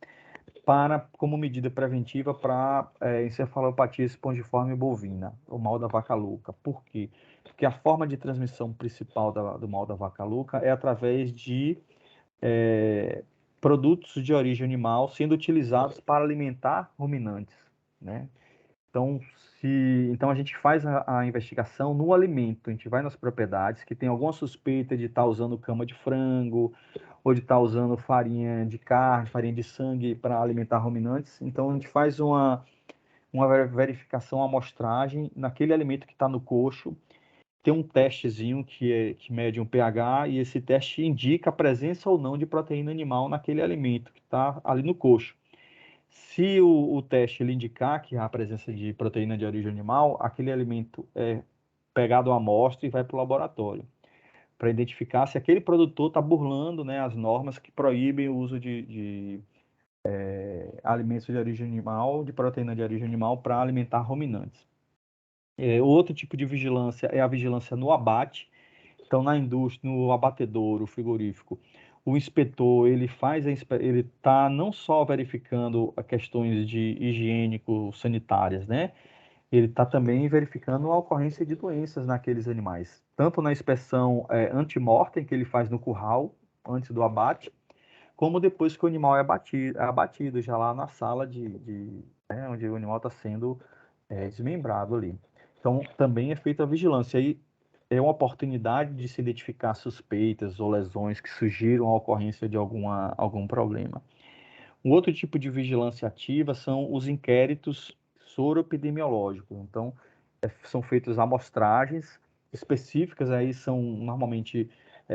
S2: como medida preventiva para encefalopatia espongiforme bovina, o mal da vaca louca. Por quê? Porque a forma de transmissão principal do mal da vaca louca é através de produtos de origem animal sendo utilizados para alimentar ruminantes, né? Então a gente faz a investigação no alimento, a gente vai nas propriedades que tem alguma suspeita de estar usando cama de frango, ou de estar usando farinha de carne, farinha de sangue para alimentar ruminantes. Então a gente faz uma verificação, uma amostragem naquele alimento que está no coxo. Tem um testezinho que mede um pH e esse teste indica a presença ou não de proteína animal naquele alimento que está ali no coxo. Se o teste ele indicar que há a presença de proteína de origem animal, aquele alimento é pegado à amostra e vai para o laboratório, para identificar se aquele produtor está burlando, né, as normas que proíbem o uso de alimentos de origem animal, de proteína de origem animal, para alimentar ruminantes. Outro tipo de vigilância é a vigilância no abate. Então, na indústria, no abatedouro, frigorífico, o inspetor ele está não só verificando questões de higiênico-sanitárias, né? Ele está também verificando a ocorrência de doenças naqueles animais, tanto na inspeção antemortem que ele faz no curral antes do abate, como depois que o animal é abatido já lá na sala onde o animal está sendo desmembrado ali. Então, também é feita a vigilância. Aí é uma oportunidade de se identificar suspeitas ou lesões que sugiram a ocorrência de algum problema. Um outro tipo de vigilância ativa são os inquéritos soroepidemiológicos. Então, são feitas amostragens específicas, aí são normalmente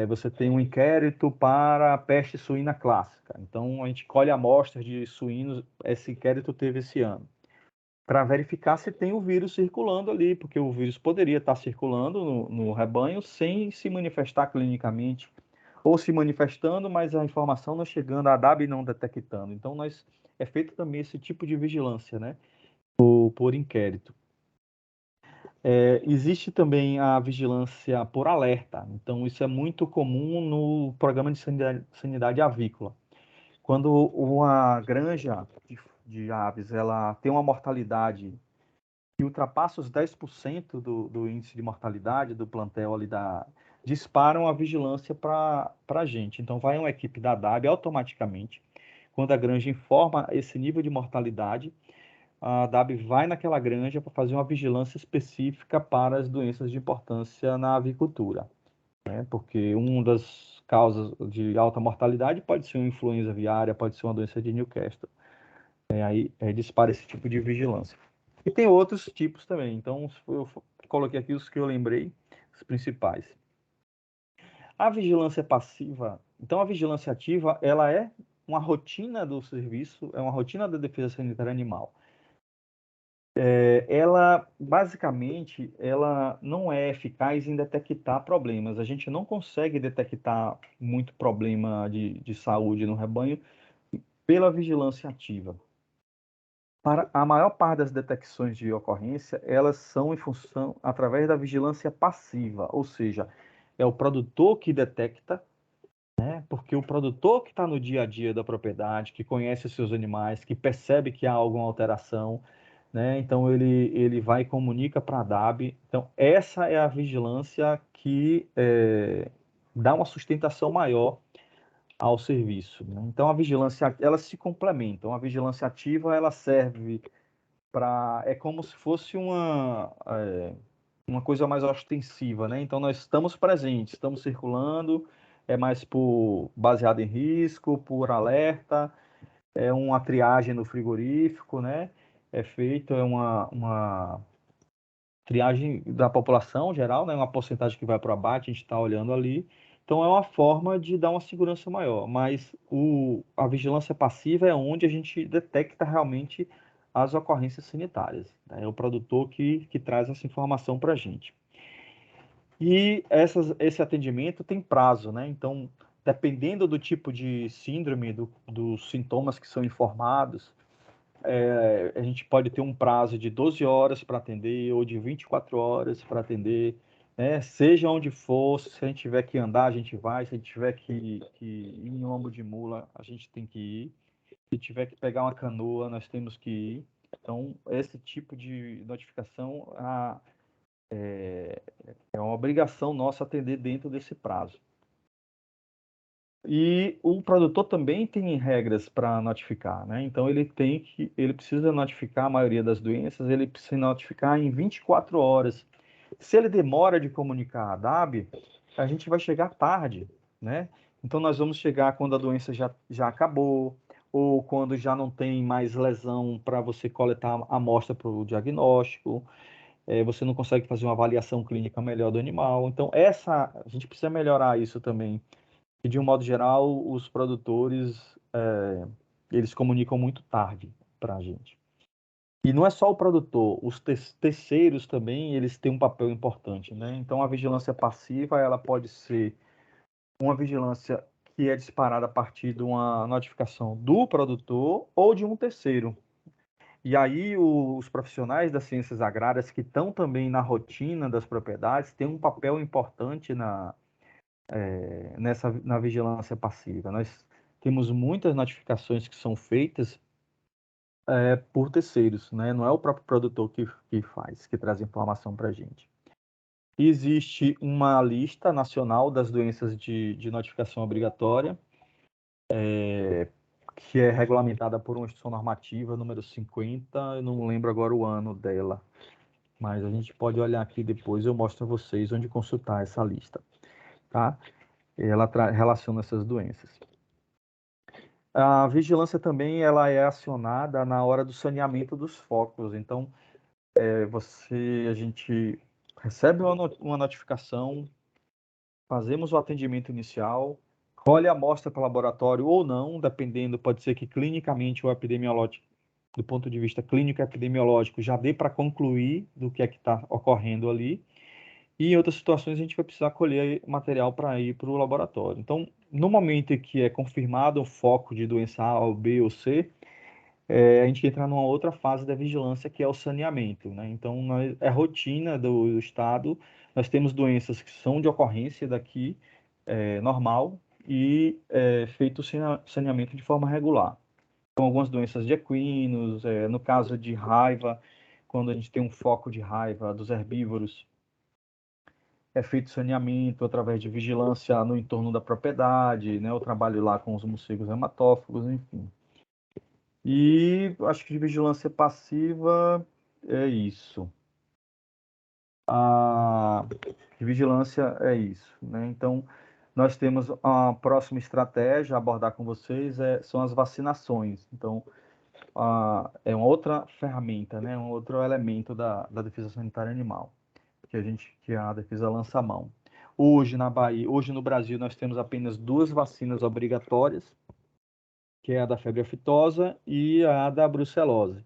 S2: você tem um inquérito para a peste suína clássica. Então, a gente colhe amostras de suínos, esse inquérito teve esse ano, para verificar se tem o vírus circulando ali, porque o vírus poderia estar circulando no rebanho sem se manifestar clinicamente, ou se manifestando, mas a informação não chegando, a DAB não detectando. Então, é feito também esse tipo de vigilância, né, por inquérito. Existe também a vigilância por alerta. Então, isso é muito comum no programa de sanidade avícola. Quando uma granja de aves ela tem uma mortalidade que ultrapassa os 10% do índice de mortalidade do plantel ali disparam a vigilância para a gente. Então, vai uma equipe da DAB automaticamente. Quando a granja informa esse nível de mortalidade, a DAB vai naquela granja para fazer uma vigilância específica para as doenças de importância na avicultura, né? Porque uma das causas de alta mortalidade pode ser uma influenza aviária, pode ser uma doença de Newcastle. Aí dispara esse tipo de vigilância. E tem outros tipos também. Então, eu coloquei aqui os que eu lembrei, os principais. A vigilância passiva. Então, a vigilância ativa, ela é uma rotina do serviço, é uma rotina da Defesa Sanitária Animal. Ela, basicamente, ela não é eficaz em detectar problemas. A gente não consegue detectar muito problema de saúde no rebanho pela vigilância ativa. Para a maior parte das detecções de ocorrência, elas são em função através da vigilância passiva, ou seja, é o produtor que detecta, né? Porque o produtor que está no dia a dia da propriedade, que conhece os seus animais, que percebe que há alguma alteração, né? Então ele vai e comunica para a DAB. Então essa é a vigilância que dá uma sustentação maior ao serviço, né? Então a vigilância, elas se complementam. A vigilância ativa ela serve é como se fosse uma coisa mais ostensiva, né? Então nós estamos presentes, estamos circulando, é mais baseado em risco, por alerta, é uma triagem no frigorífico, né? é feito uma triagem da população geral, né? Uma porcentagem que vai para o abate, a gente está olhando ali. Então, é uma forma de dar uma segurança maior, mas a vigilância passiva é onde a gente detecta realmente as ocorrências sanitárias, né? É o produtor que traz essa informação para a gente. E esse atendimento tem prazo, né? Então, dependendo do tipo de síndrome, dos sintomas que são informados, a gente pode ter um prazo de 12 horas para atender ou de 24 horas para atender, né? Seja onde for, se a gente tiver que andar, a gente vai, se a gente tiver que ir em lombo de mula, a gente tem que ir. Se tiver que pegar uma canoa, nós temos que ir. Então, esse tipo de notificação é uma obrigação nossa atender dentro desse prazo. E o produtor também tem regras para notificar, né? Então ele precisa notificar a maioria das doenças, ele precisa notificar em 24 horas. Se ele demora de comunicar a DAB, a gente vai chegar tarde, né? Então nós vamos chegar quando a doença já acabou, ou quando já não tem mais lesão para você coletar a amostra para o diagnóstico, você não consegue fazer uma avaliação clínica melhor do animal. Então a gente precisa melhorar isso também. E, de um modo geral, os produtores, eles comunicam muito tarde para a gente. E não é só o produtor, os terceiros também, eles têm um papel importante, né? Então, a vigilância passiva, ela pode ser uma vigilância que é disparada a partir de uma notificação do produtor ou de um terceiro. E aí, os profissionais das ciências agrárias que estão também na rotina das propriedades têm um papel importante na vigilância passiva. Nós temos muitas notificações que são feitas por terceiros, né? Não é o próprio produtor que faz, que traz informação para a gente. Existe uma lista nacional das doenças de notificação obrigatória, que é regulamentada por uma instituição normativa, número 50, eu não lembro agora o ano dela, mas a gente pode olhar aqui depois, eu mostro a vocês onde consultar essa lista, tá? Ela relaciona essas doenças. A vigilância também ela é acionada na hora do saneamento dos focos. Então, a gente recebe uma notificação, fazemos o atendimento inicial, colhe a amostra para o laboratório ou não, dependendo, pode ser que clinicamente ou epidemiológico, do ponto de vista clínico e epidemiológico, já dê para concluir do que é que está ocorrendo ali. E em outras situações a gente vai precisar colher material para ir para o laboratório. Então, no momento em que é confirmado o foco de doença A, ou B ou C, a gente entra numa outra fase da vigilância, que é o saneamento, né? Então, é rotina do Estado, nós temos doenças que são de ocorrência daqui, normal, e feito o saneamento de forma regular. Então, algumas doenças de equinos, no caso de raiva, quando a gente tem um foco de raiva dos herbívoros, é feito saneamento através de vigilância no entorno da propriedade, né? O trabalho lá com os morcegos hematófagos, enfim. E acho que de vigilância passiva é isso. De vigilância é isso, né? Então, nós temos a próxima estratégia a abordar com vocês, são as vacinações. Então, é uma outra ferramenta, né? Um outro elemento da defesa sanitária animal, que a defesa lança a mão. Hoje, na Bahia, hoje no Brasil, nós temos apenas 2 vacinas obrigatórias, que é a da febre aftosa e a da brucelose.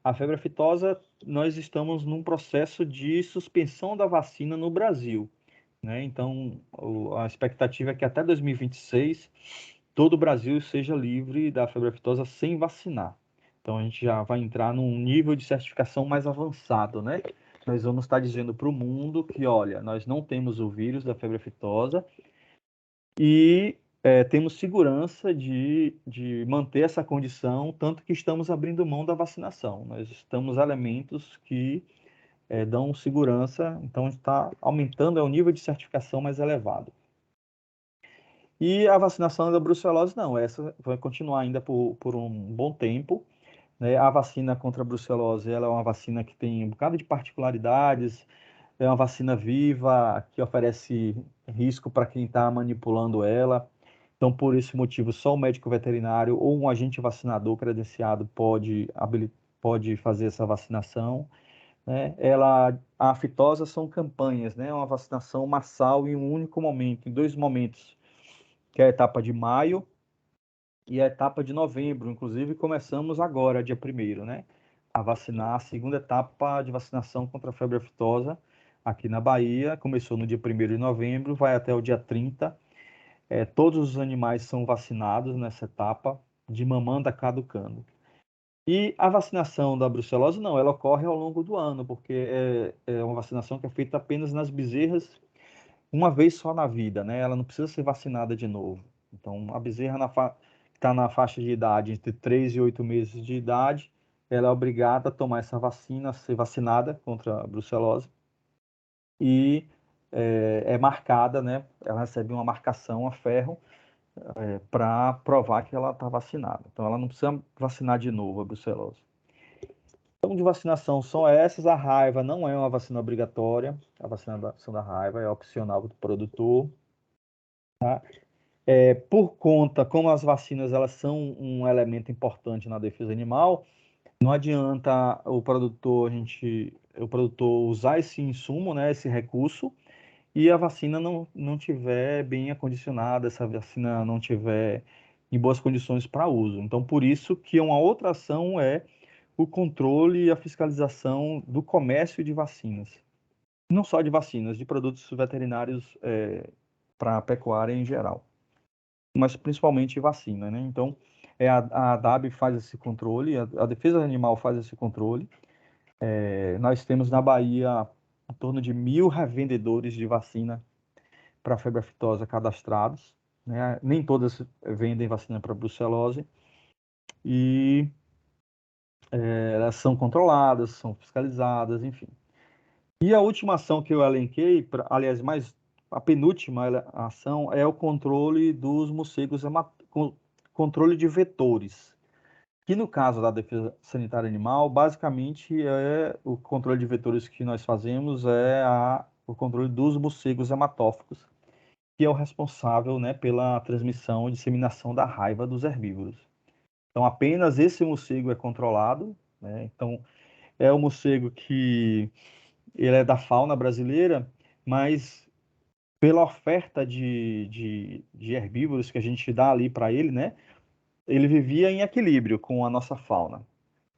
S2: A febre aftosa, nós estamos num processo de suspensão da vacina no Brasil, né? Então, a expectativa é que até 2026 todo o Brasil seja livre da febre aftosa sem vacinar. Então, a gente já vai entrar num nível de certificação mais avançado, né? Nós vamos estar dizendo para o mundo que, olha, nós não temos o vírus da febre aftosa e temos segurança de manter essa condição, tanto que estamos abrindo mão da vacinação. Nós estamos elementos que dão segurança, então está aumentando o nível de certificação mais elevado. E a vacinação da brucelose, não, essa vai continuar ainda por um bom tempo, né? A vacina contra a brucelose, ela é uma vacina que tem um bocado de particularidades, é uma vacina viva, que oferece risco para quem está manipulando ela. Então, por esse motivo, só o médico veterinário ou um agente vacinador credenciado pode pode fazer essa vacinação, né? A aftosa são campanhas, né? Uma vacinação massal em um único momento, em 2 momentos, que é a etapa de maio e a etapa de novembro. Inclusive, começamos agora, dia 1º, né? A vacinar a segunda etapa de vacinação contra a febre aftosa aqui na Bahia. Começou no dia 1º de novembro, vai até o dia 30. Todos os animais são vacinados nessa etapa, de mamanda caducando. E a vacinação da brucelose, não, ela ocorre ao longo do ano, porque é uma vacinação que é feita apenas nas bezerras, uma vez só na vida, né? Ela não precisa ser vacinada de novo. Então, a bezerra que está na faixa de idade entre 3 e 8 meses de idade, ela é obrigada a tomar essa vacina, a ser vacinada contra a brucelose, e é marcada, né? Ela recebe uma marcação a ferro, para provar que ela está vacinada. Então, ela não precisa vacinar de novo a brucelose. Então, de vacinação são essas. A raiva não é uma vacina obrigatória. A vacinação da raiva é opcional do produtor. Tá? Por conta, como as vacinas elas são um elemento importante na defesa animal, não adianta o produtor usar esse insumo, né, esse recurso, e a vacina não tiver bem acondicionada, essa vacina não tiver em boas condições para uso. Então, por isso que uma outra ação é o controle e a fiscalização do comércio de vacinas. Não só de vacinas, de produtos veterinários para a pecuária em geral, mas principalmente vacina, né? Então, a ADAB faz esse controle, a Defesa Animal faz esse controle. Nós temos na Bahia em torno de 1.000 revendedores de vacina para febre aftosa cadastrados, né? Nem todas vendem vacina para brucelose, e elas são controladas, são fiscalizadas, enfim. E a última ação que eu elenquei, aliás, a penúltima ação é o controle dos morcegos, controle de vetores, que no caso da Defesa Sanitária Animal, basicamente o controle de vetores que nós fazemos o controle dos morcegos hematófagos, que é o responsável, né, pela transmissão e disseminação da raiva dos herbívoros. Então, apenas esse morcego é controlado, né? Então, é o morcego que ele é da fauna brasileira, mas pela oferta de herbívoros que a gente dá ali para ele, né, ele vivia em equilíbrio com a nossa fauna.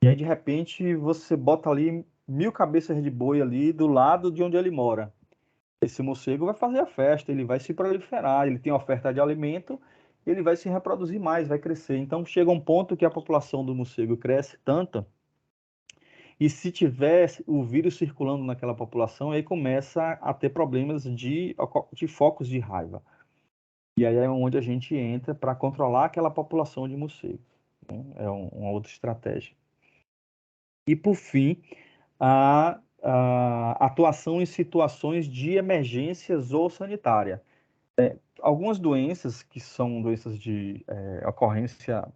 S2: E aí, de repente, você bota ali 1.000 cabeças de boi ali do lado de onde ele mora. Esse morcego vai fazer a festa, ele vai se proliferar, ele tem oferta de alimento, ele vai se reproduzir mais, vai crescer. Então, chega um ponto que a população do morcego cresce tanto, e se tiver o vírus circulando naquela população, aí começa a ter problemas de focos de raiva. E aí é onde a gente entra para controlar aquela população de morcegos, né? É uma outra estratégia. E, por fim, a atuação em situações de emergência zoossanitária. Algumas doenças que são doenças de ocorrência,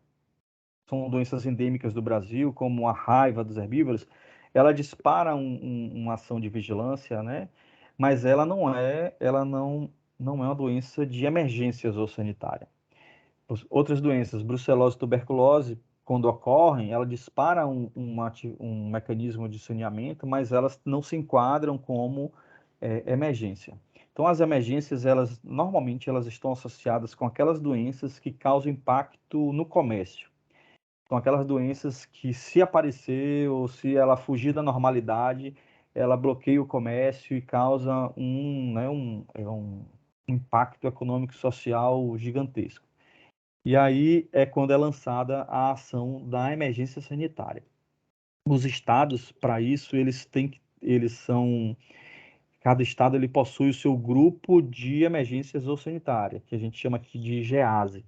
S2: são doenças endêmicas do Brasil, como a raiva dos herbívoros, ela dispara uma ação de vigilância, né? Mas ela não é uma doença de emergência zoossanitária. Outras doenças, brucelose e tuberculose, quando ocorrem, ela dispara um mecanismo de saneamento, mas elas não se enquadram como emergência. Então, as emergências, normalmente, elas estão associadas com aquelas doenças que causam impacto no comércio. São aquelas doenças que, se aparecer ou se ela fugir da normalidade, ela bloqueia o comércio e causa um impacto econômico e social gigantesco. E aí é quando é lançada a ação da emergência sanitária. Os estados, para isso, cada estado ele possui o seu grupo de emergência zoossanitária, que a gente chama aqui de GEASE.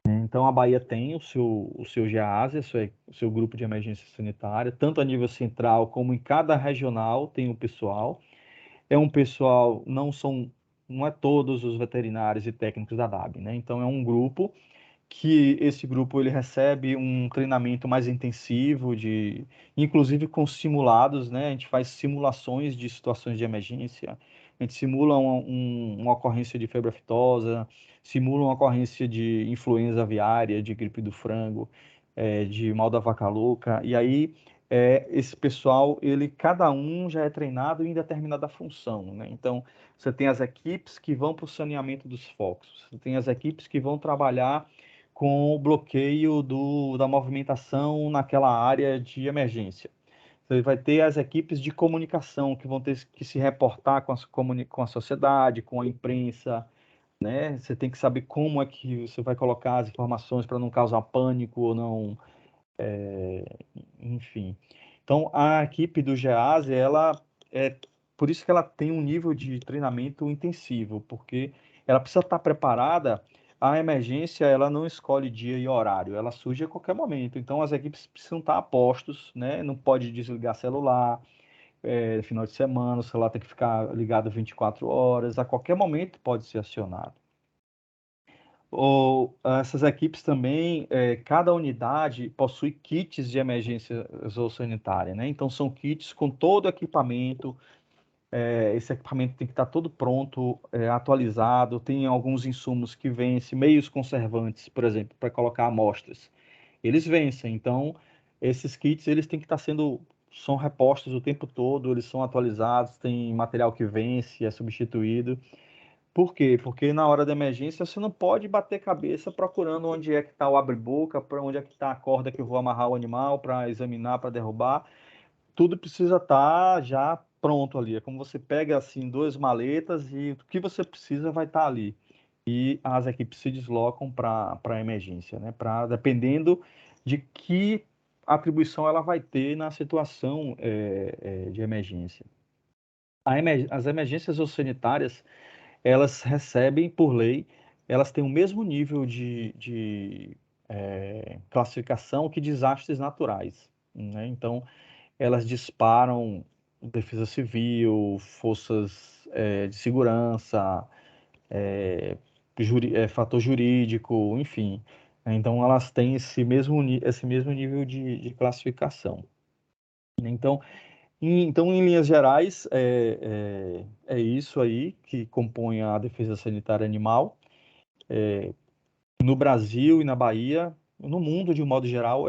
S2: Então, a Bahia tem o seu GEASE, o seu grupo de emergência sanitária, tanto a nível central como em cada regional tem um pessoal. É um pessoal, não é todos os veterinários e técnicos da DAB, né? Então, é um grupo que esse grupo ele recebe um treinamento mais intensivo, inclusive com simulados, né? A gente faz simulações de situações de emergência, a gente simula uma ocorrência de febre aftosa, simula uma ocorrência de influenza aviária, de gripe do frango. de mal da vaca louca. E aí, esse pessoal, cada um já é treinado em determinada função, né? Então, você tem as equipes que vão para o saneamento dos focos, você tem as equipes que vão trabalhar com o bloqueio da movimentação naquela área de emergência. Você vai ter as equipes de comunicação que vão ter que se reportar com a sociedade, com a imprensa, né? Você tem que saber como é que você vai colocar as informações para não causar pânico ou não, enfim. Então, a equipe do GEASE, por isso que ela tem um nível de treinamento intensivo, porque ela precisa estar preparada. A emergência, ela não escolhe dia e horário, ela surge a qualquer momento. Então, as equipes precisam estar a postos, né? Não pode desligar celular, final de semana, o celular tem que ficar ligado 24 horas, a qualquer momento pode ser acionado. Essas equipes também, cada unidade possui kits de emergência zoossanitária, né? Então, são kits com todo o equipamento. Esse equipamento tem que estar todo pronto, atualizado. Tem alguns insumos que vencem, meios conservantes, por exemplo, para colocar amostras. Eles vencem. Então, esses kits, eles têm que estar são repostos o tempo todo, eles são atualizados, tem material que vence, é substituído. Por quê? Porque na hora da emergência você não pode bater cabeça procurando onde é que está o abre-boca, para onde é que está a corda que eu vou amarrar o animal para examinar, para derrubar. Tudo precisa estar já pronto ali. É como você pega assim duas maletas e o que você precisa vai estar ali. E as equipes se deslocam para a emergência, né? Dependendo de que atribuição ela vai ter na situação de emergência. As emergências sanitárias elas recebem, por lei, elas têm o mesmo nível de classificação que desastres naturais, né? Então, elas disparam defesa civil, forças de segurança, fator jurídico, enfim. Então, elas têm esse mesmo nível de classificação. Então, em linhas gerais, é isso aí que compõe a defesa sanitária animal. No Brasil e na Bahia, no mundo de um modo geral,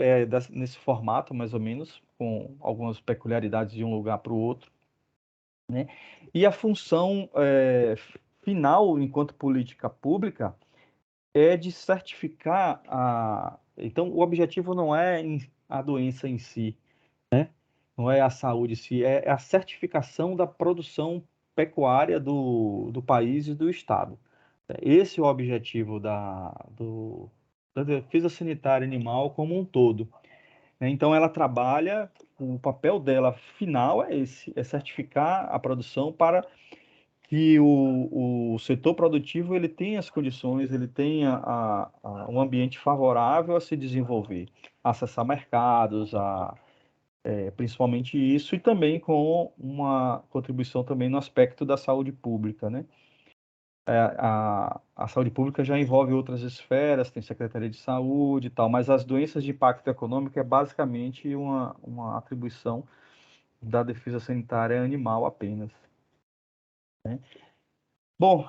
S2: nesse formato, mais ou menos, com algumas peculiaridades de um lugar para o outro, né? E a função final, enquanto política pública, é de certificar Então, o objetivo não é a doença em si, não é a saúde em si, é a certificação da produção pecuária do país e do Estado. Esse é o objetivo da defesa sanitária animal como um todo, né? Então, ela trabalha, o papel dela final é esse, é certificar a produção para que o setor produtivo ele tenha as condições, ele tenha um ambiente favorável a se desenvolver, acessar mercados, principalmente isso, e também com uma contribuição também no aspecto da saúde pública, né? A saúde pública já envolve outras esferas, tem Secretaria de Saúde e tal, mas as doenças de impacto econômico é basicamente uma atribuição da defesa sanitária animal apenas, né? Bom,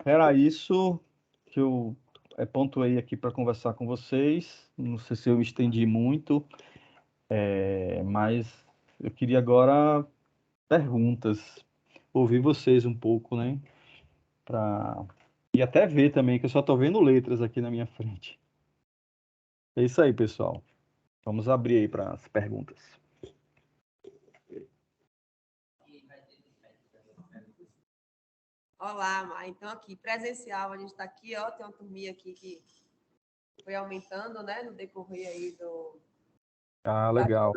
S2: era isso que eu pontuei aqui para conversar com vocês. Não sei se eu estendi muito, mas eu queria agora perguntas, ouvir vocês um pouco, né? E até ver também, que eu só estou vendo letras aqui na minha frente. É isso aí, pessoal. Vamos abrir aí para as perguntas.
S1: Olá, Mar. Então, aqui, presencial, a gente está aqui, ó, tem uma turminha aqui que foi aumentando, né, no decorrer aí
S2: Legal.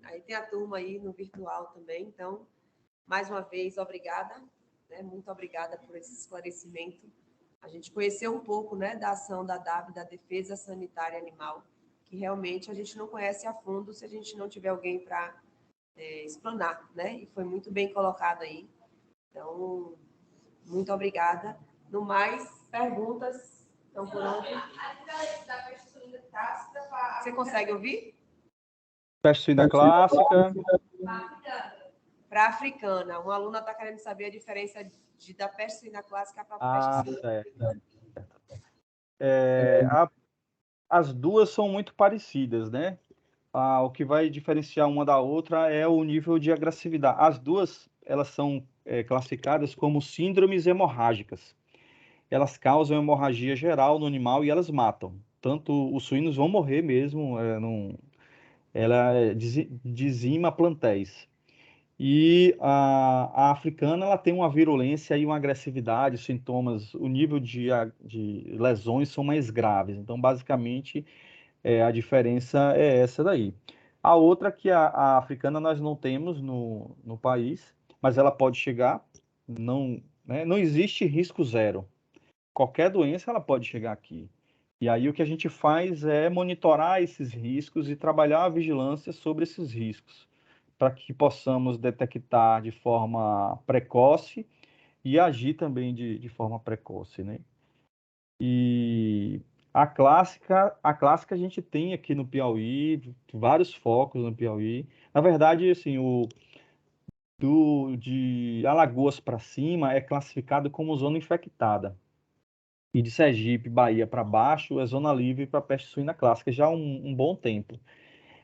S1: Aí tem a turma aí no virtual também. Então, mais uma vez, obrigada, né, muito obrigada por esse esclarecimento. A gente conheceu um pouco, né, da ação da DAB, da Defesa Sanitária Animal, que realmente a gente não conhece a fundo se a gente não tiver alguém para explanar, né? E foi muito bem colocado aí. Então, muito obrigada. No mais, perguntas estão por onde? Você consegue ouvir?
S2: Peste suína clássica.
S1: Para a africana. Uma aluna está querendo saber a diferença da peste suína clássica para a peste suína.
S2: Certo. As duas são muito parecidas, né? O que vai diferenciar uma da outra é o nível de agressividade. As duas, elas são classificadas como síndromes hemorrágicas. Elas causam hemorragia geral no animal e elas matam. Tanto os suínos vão morrer mesmo, ela dizima plantéis. E a africana, ela tem uma virulência e uma agressividade, sintomas, o nível de lesões são mais graves. Então, basicamente, a diferença é essa daí. A outra que a africana nós não temos no país, mas ela pode chegar, não, né, não existe risco zero. Qualquer doença ela pode chegar aqui. E aí o que a gente faz é monitorar esses riscos e trabalhar a vigilância sobre esses riscos, para que possamos detectar de forma precoce e agir também de forma precoce, né? E a clássica a gente tem aqui no Piauí, vários focos no Piauí. Na verdade, assim, de Alagoas para cima é classificado como zona infectada. E de Sergipe, Bahia para baixo é zona livre para peste suína clássica já há um bom tempo.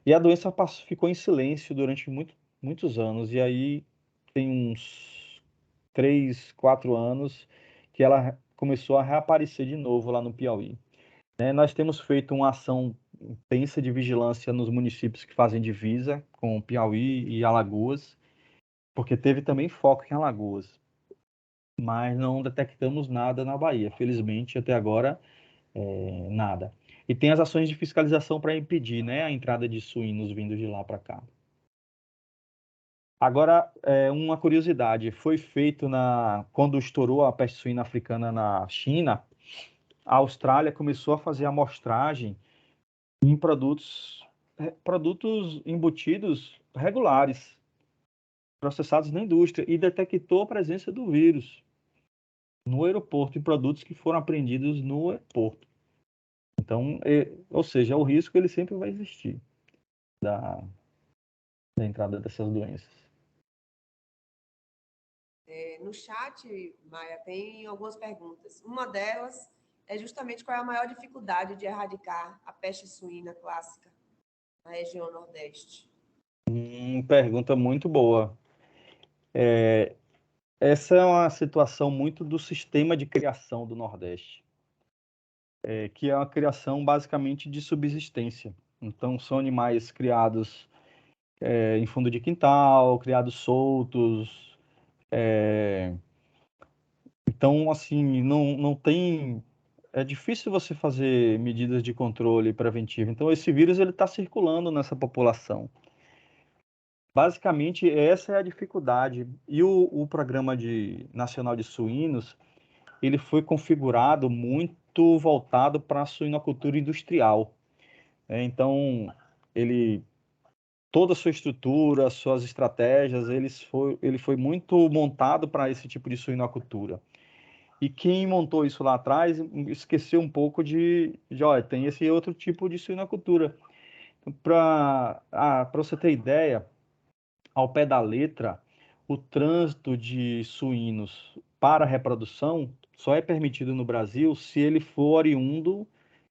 S2: E a doença ficou em silêncio durante muitos anos. E aí tem uns 3, 4 anos que ela começou a reaparecer de novo lá no Piauí. Nós temos feito uma ação intensa de vigilância nos municípios que fazem divisa com Piauí e Alagoas, porque teve também foco em Alagoas, mas não detectamos nada na Bahia. Felizmente, até agora, nada. E tem as ações de fiscalização para impedir, né, a entrada de suínos vindos de lá para cá. Agora, uma curiosidade, foi feito quando estourou a peste suína africana na China, a Austrália começou a fazer amostragem em produtos embutidos regulares, processados na indústria, e detectou a presença do vírus no aeroporto, em produtos que foram apreendidos no aeroporto. Então, ou seja, o risco ele sempre vai existir da, da entrada dessas doenças.
S1: No chat, Maia, tem algumas perguntas. Uma delas é justamente qual é a maior dificuldade de erradicar a peste suína clássica na região Nordeste.
S2: Pergunta muito boa. Essa é uma situação muito do sistema de criação do Nordeste, que é uma criação basicamente de subsistência. Então, são animais criados em fundo de quintal, criados soltos. Então, assim, não tem. É difícil você fazer medidas de controle preventivo. Então, esse vírus ele está circulando nessa população. Basicamente, essa é a dificuldade. E o Programa Nacional de Suínos, ele foi configurado muito voltado para a suinocultura industrial. Então, ele toda a sua estrutura, suas estratégias, ele foi muito montado para esse tipo de suinocultura. E quem montou isso lá atrás esqueceu um pouco olha, tem esse outro tipo de suinocultura. Para você ter ideia, ao pé da letra, o trânsito de suínos para reprodução só é permitido no Brasil se ele for oriundo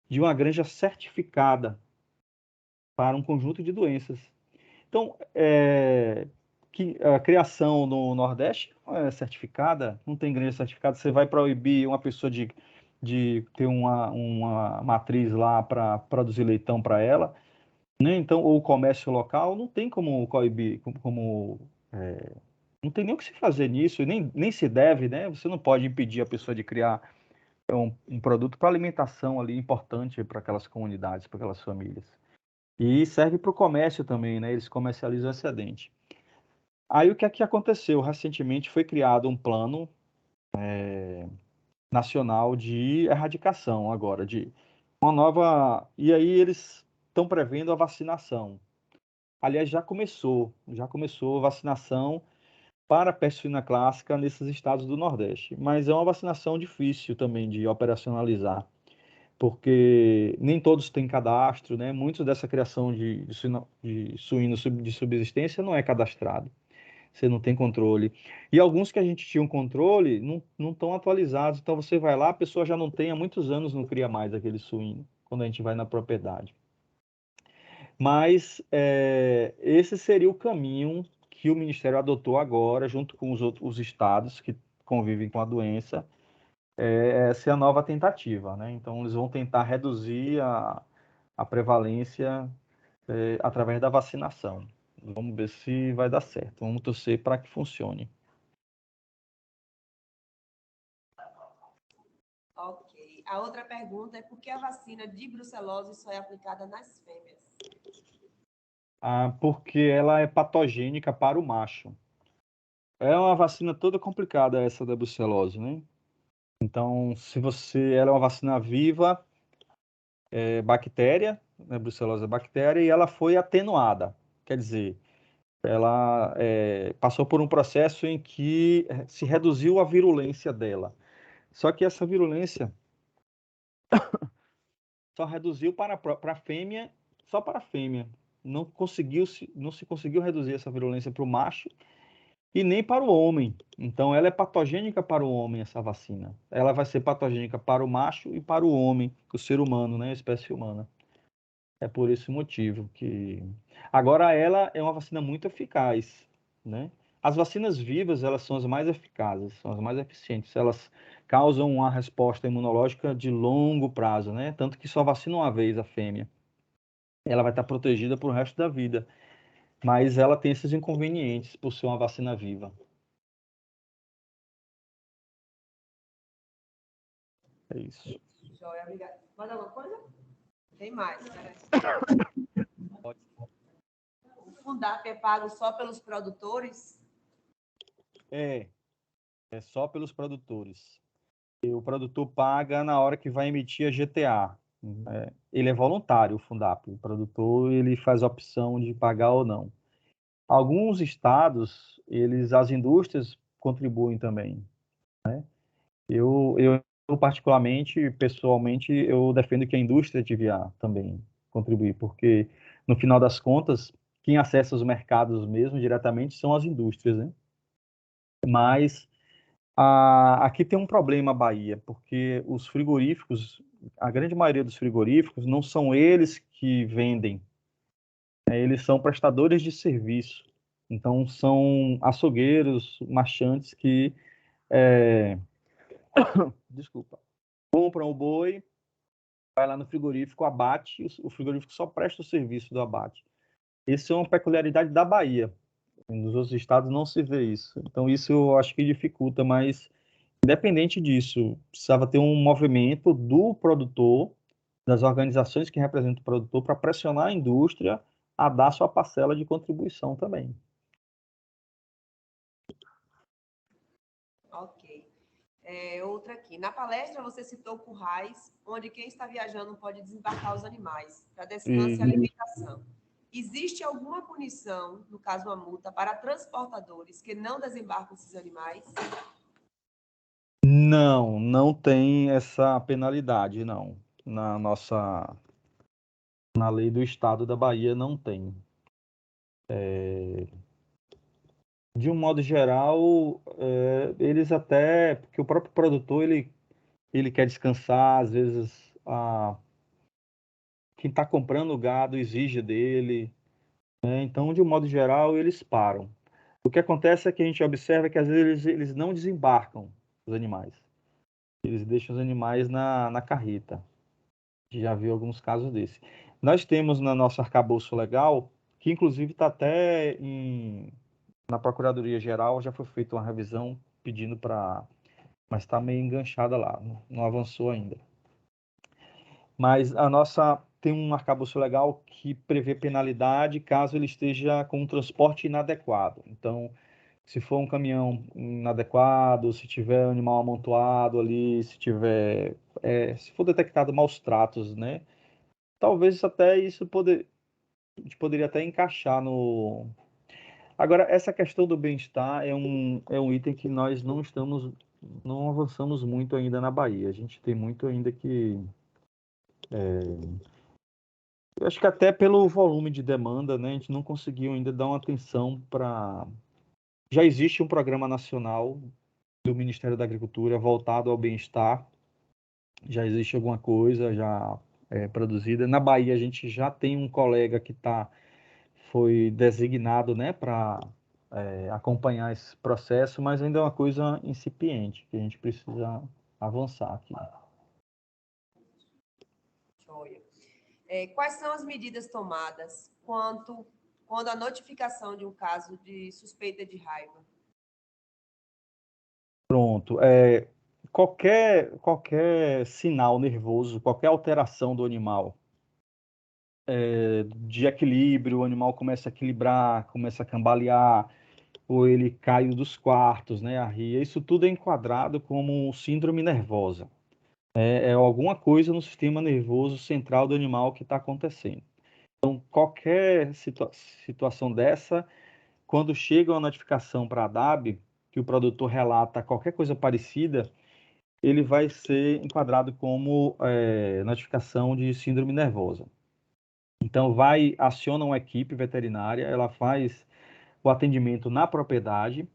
S2: de uma granja certificada para um conjunto de doenças. Então, que a criação no Nordeste não é certificada, não tem granja certificada, você vai proibir uma pessoa de ter uma matriz lá para produzir leitão para ela, né? Então, ou o comércio local, não tem como coibir, não tem nem o que se fazer nisso, nem se deve, né? Você não pode impedir a pessoa de criar um produto para alimentação ali importante para aquelas comunidades, para aquelas famílias. E serve para o comércio também, né? Eles comercializam excedente. Aí o que é que aconteceu? Recentemente foi criado um plano nacional de erradicação agora, de uma nova. E aí eles estão prevendo a vacinação. Aliás, já começou a vacinação para a peste suína clássica nesses estados do Nordeste. Mas é uma vacinação difícil também de operacionalizar, porque nem todos têm cadastro, né? Muitos dessa criação de suínos de subsistência não é cadastrado. Você não tem controle. E alguns que a gente tinha um controle não estão atualizados. Então você vai lá, a pessoa já não tem, há muitos anos não cria mais aquele suíno. quando a gente vai na propriedade. Mas esse seria o caminho que o Ministério adotou agora, junto com os estados que convivem com a doença. Essa é a nova tentativa, né? Então, eles vão tentar reduzir a prevalência através da vacinação. Vamos ver se vai dar certo. Vamos torcer para que funcione.
S1: Ok. A outra pergunta é por que a vacina de brucelose só é aplicada nas fêmeas?
S2: Porque ela é patogênica para o macho. É uma vacina toda complicada essa da brucelose, né? Então, ela é uma vacina viva, bactéria, né? Brucelose é bactéria, e ela foi atenuada. Quer dizer, ela passou por um processo em que se reduziu a virulência dela. Só que essa virulência só reduziu para a fêmea, só para a fêmea. Não se conseguiu reduzir essa virulência para o macho e nem para o homem. Então, ela é patogênica para o homem, essa vacina. Ela vai ser patogênica para o macho e para o homem, o ser humano, né? A espécie humana. É por esse motivo que... Agora, ela é uma vacina muito eficaz, né? As vacinas vivas, elas são as mais eficazes, são as mais eficientes. Elas causam uma resposta imunológica de longo prazo, né? Tanto que só vacina uma vez a fêmea. Ela vai estar protegida para o resto da vida. Mas ela tem esses inconvenientes por ser uma vacina viva. É isso.
S1: Joia, obrigada. Mais alguma coisa? Tem mais.
S2: Pode.
S1: O Fundap é pago só pelos produtores?
S2: É só pelos produtores. E o produtor paga na hora que vai emitir a GTA. Ele é voluntário, o Fundap. O produtor ele faz a opção de pagar ou não. Alguns estados, as indústrias contribuem também. Eu particularmente, pessoalmente, eu defendo que a indústria devia também contribuir, porque no final das contas, quem acessa os mercados mesmo diretamente são as indústrias, né? Mas aqui tem um problema, Bahia, porque os frigoríficos, a grande maioria dos frigoríficos, não são eles que vendem, né? Eles são prestadores de serviço. Então, são açougueiros, marchantes que, desculpa, compram o boi, vai lá no frigorífico, abate, o frigorífico só presta o serviço do abate. Isso é uma peculiaridade da Bahia. Nos outros estados não se vê isso. Então, isso eu acho que dificulta, mas independente disso, precisava ter um movimento do produtor, das organizações que representam o produtor, para pressionar a indústria a dar sua parcela de contribuição também.
S1: Ok. Outra aqui. Na palestra, você citou currais, onde quem está viajando pode desembarcar os animais para descanso e alimentação. Existe alguma punição, no caso uma multa, para transportadores que não desembarcam esses animais?
S2: Não tem essa penalidade, não. Na lei do estado da Bahia não tem. De um modo geral, eles até, porque o próprio produtor, ele quer descansar, às vezes quem está comprando o gado exige dele, né? Então, de um modo geral, eles param. O que acontece é que a gente observa que às vezes eles não desembarcam os animais. Eles deixam os animais na carreta. Já vi alguns casos desses. Nós temos na nossa arcabouço legal, que inclusive está até na Procuradoria Geral, já foi feita uma revisão pedindo para... Mas está meio enganchada lá, não avançou ainda. Mas a nossa tem um arcabouço legal que prevê penalidade caso ele esteja com um transporte inadequado. Então, se for um caminhão inadequado, se tiver animal amontoado ali, se for detectado maus tratos, né? Talvez até a gente poderia até encaixar no... Agora, essa questão do bem-estar é um item que nós não avançamos muito ainda na Bahia. A gente tem muito ainda que... Eu acho que até pelo volume de demanda, né, a gente não conseguiu ainda dar uma atenção para... Já existe um programa nacional do Ministério da Agricultura voltado ao bem-estar, já existe alguma coisa, já produzida. Na Bahia, a gente já tem um colega que foi designado, né, para acompanhar esse processo, mas ainda é uma coisa incipiente, que a gente precisa avançar aqui.
S1: Joia. Quais são as medidas tomadas quando a notificação de um caso de suspeita de raiva?
S2: Pronto. Qualquer sinal nervoso, qualquer alteração do animal, de equilíbrio, o animal começa a equilibrar, começa a cambalear, ou ele cai dos quartos, né, arria, isso tudo é enquadrado como síndrome nervosa. É alguma coisa no sistema nervoso central do animal que está acontecendo. Então, qualquer situação dessa, quando chega uma notificação para a DAB, que o produtor relata qualquer coisa parecida, ele vai ser enquadrado como notificação de síndrome nervosa. Então, aciona uma equipe veterinária, ela faz o atendimento na propriedade.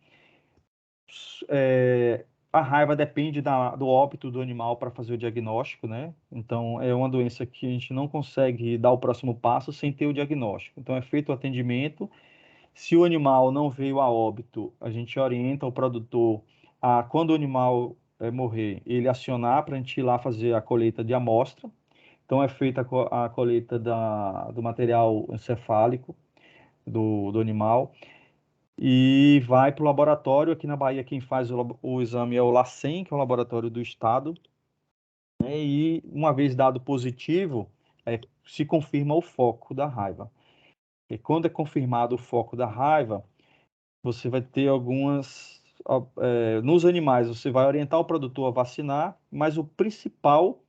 S2: A raiva depende do óbito do animal para fazer o diagnóstico, né? Então, é uma doença que a gente não consegue dar o próximo passo sem ter o diagnóstico. Então, é feito o atendimento. Se o animal não veio a óbito, a gente orienta o produtor a, quando o animal morrer, ele acionar para a gente ir lá fazer a colheita de amostra. Então, é feita a colheita do material encefálico do animal e vai para o laboratório. Aqui na Bahia, quem faz o exame é o LACEN, que é o laboratório do estado, né? E uma vez dado positivo, se confirma o foco da raiva. E quando é confirmado o foco da raiva, você vai ter nos animais, você vai orientar o produtor a vacinar, mas o principal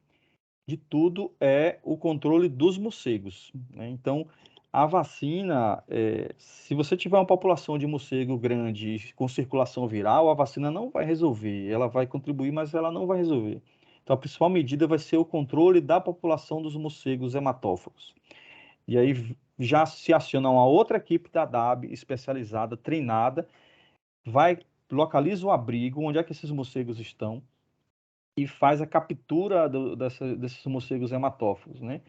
S2: de tudo é o controle dos morcegos, né? Então, a vacina, se você tiver uma população de morcego grande com circulação viral, a vacina não vai resolver. Ela vai contribuir, mas ela não vai resolver. Então, a principal medida vai ser o controle da população dos morcegos hematófagos. E aí já se aciona uma outra equipe da DAB especializada, treinada, localiza o abrigo, onde é que esses morcegos estão, e faz a captura desses morcegos hematófagos, né?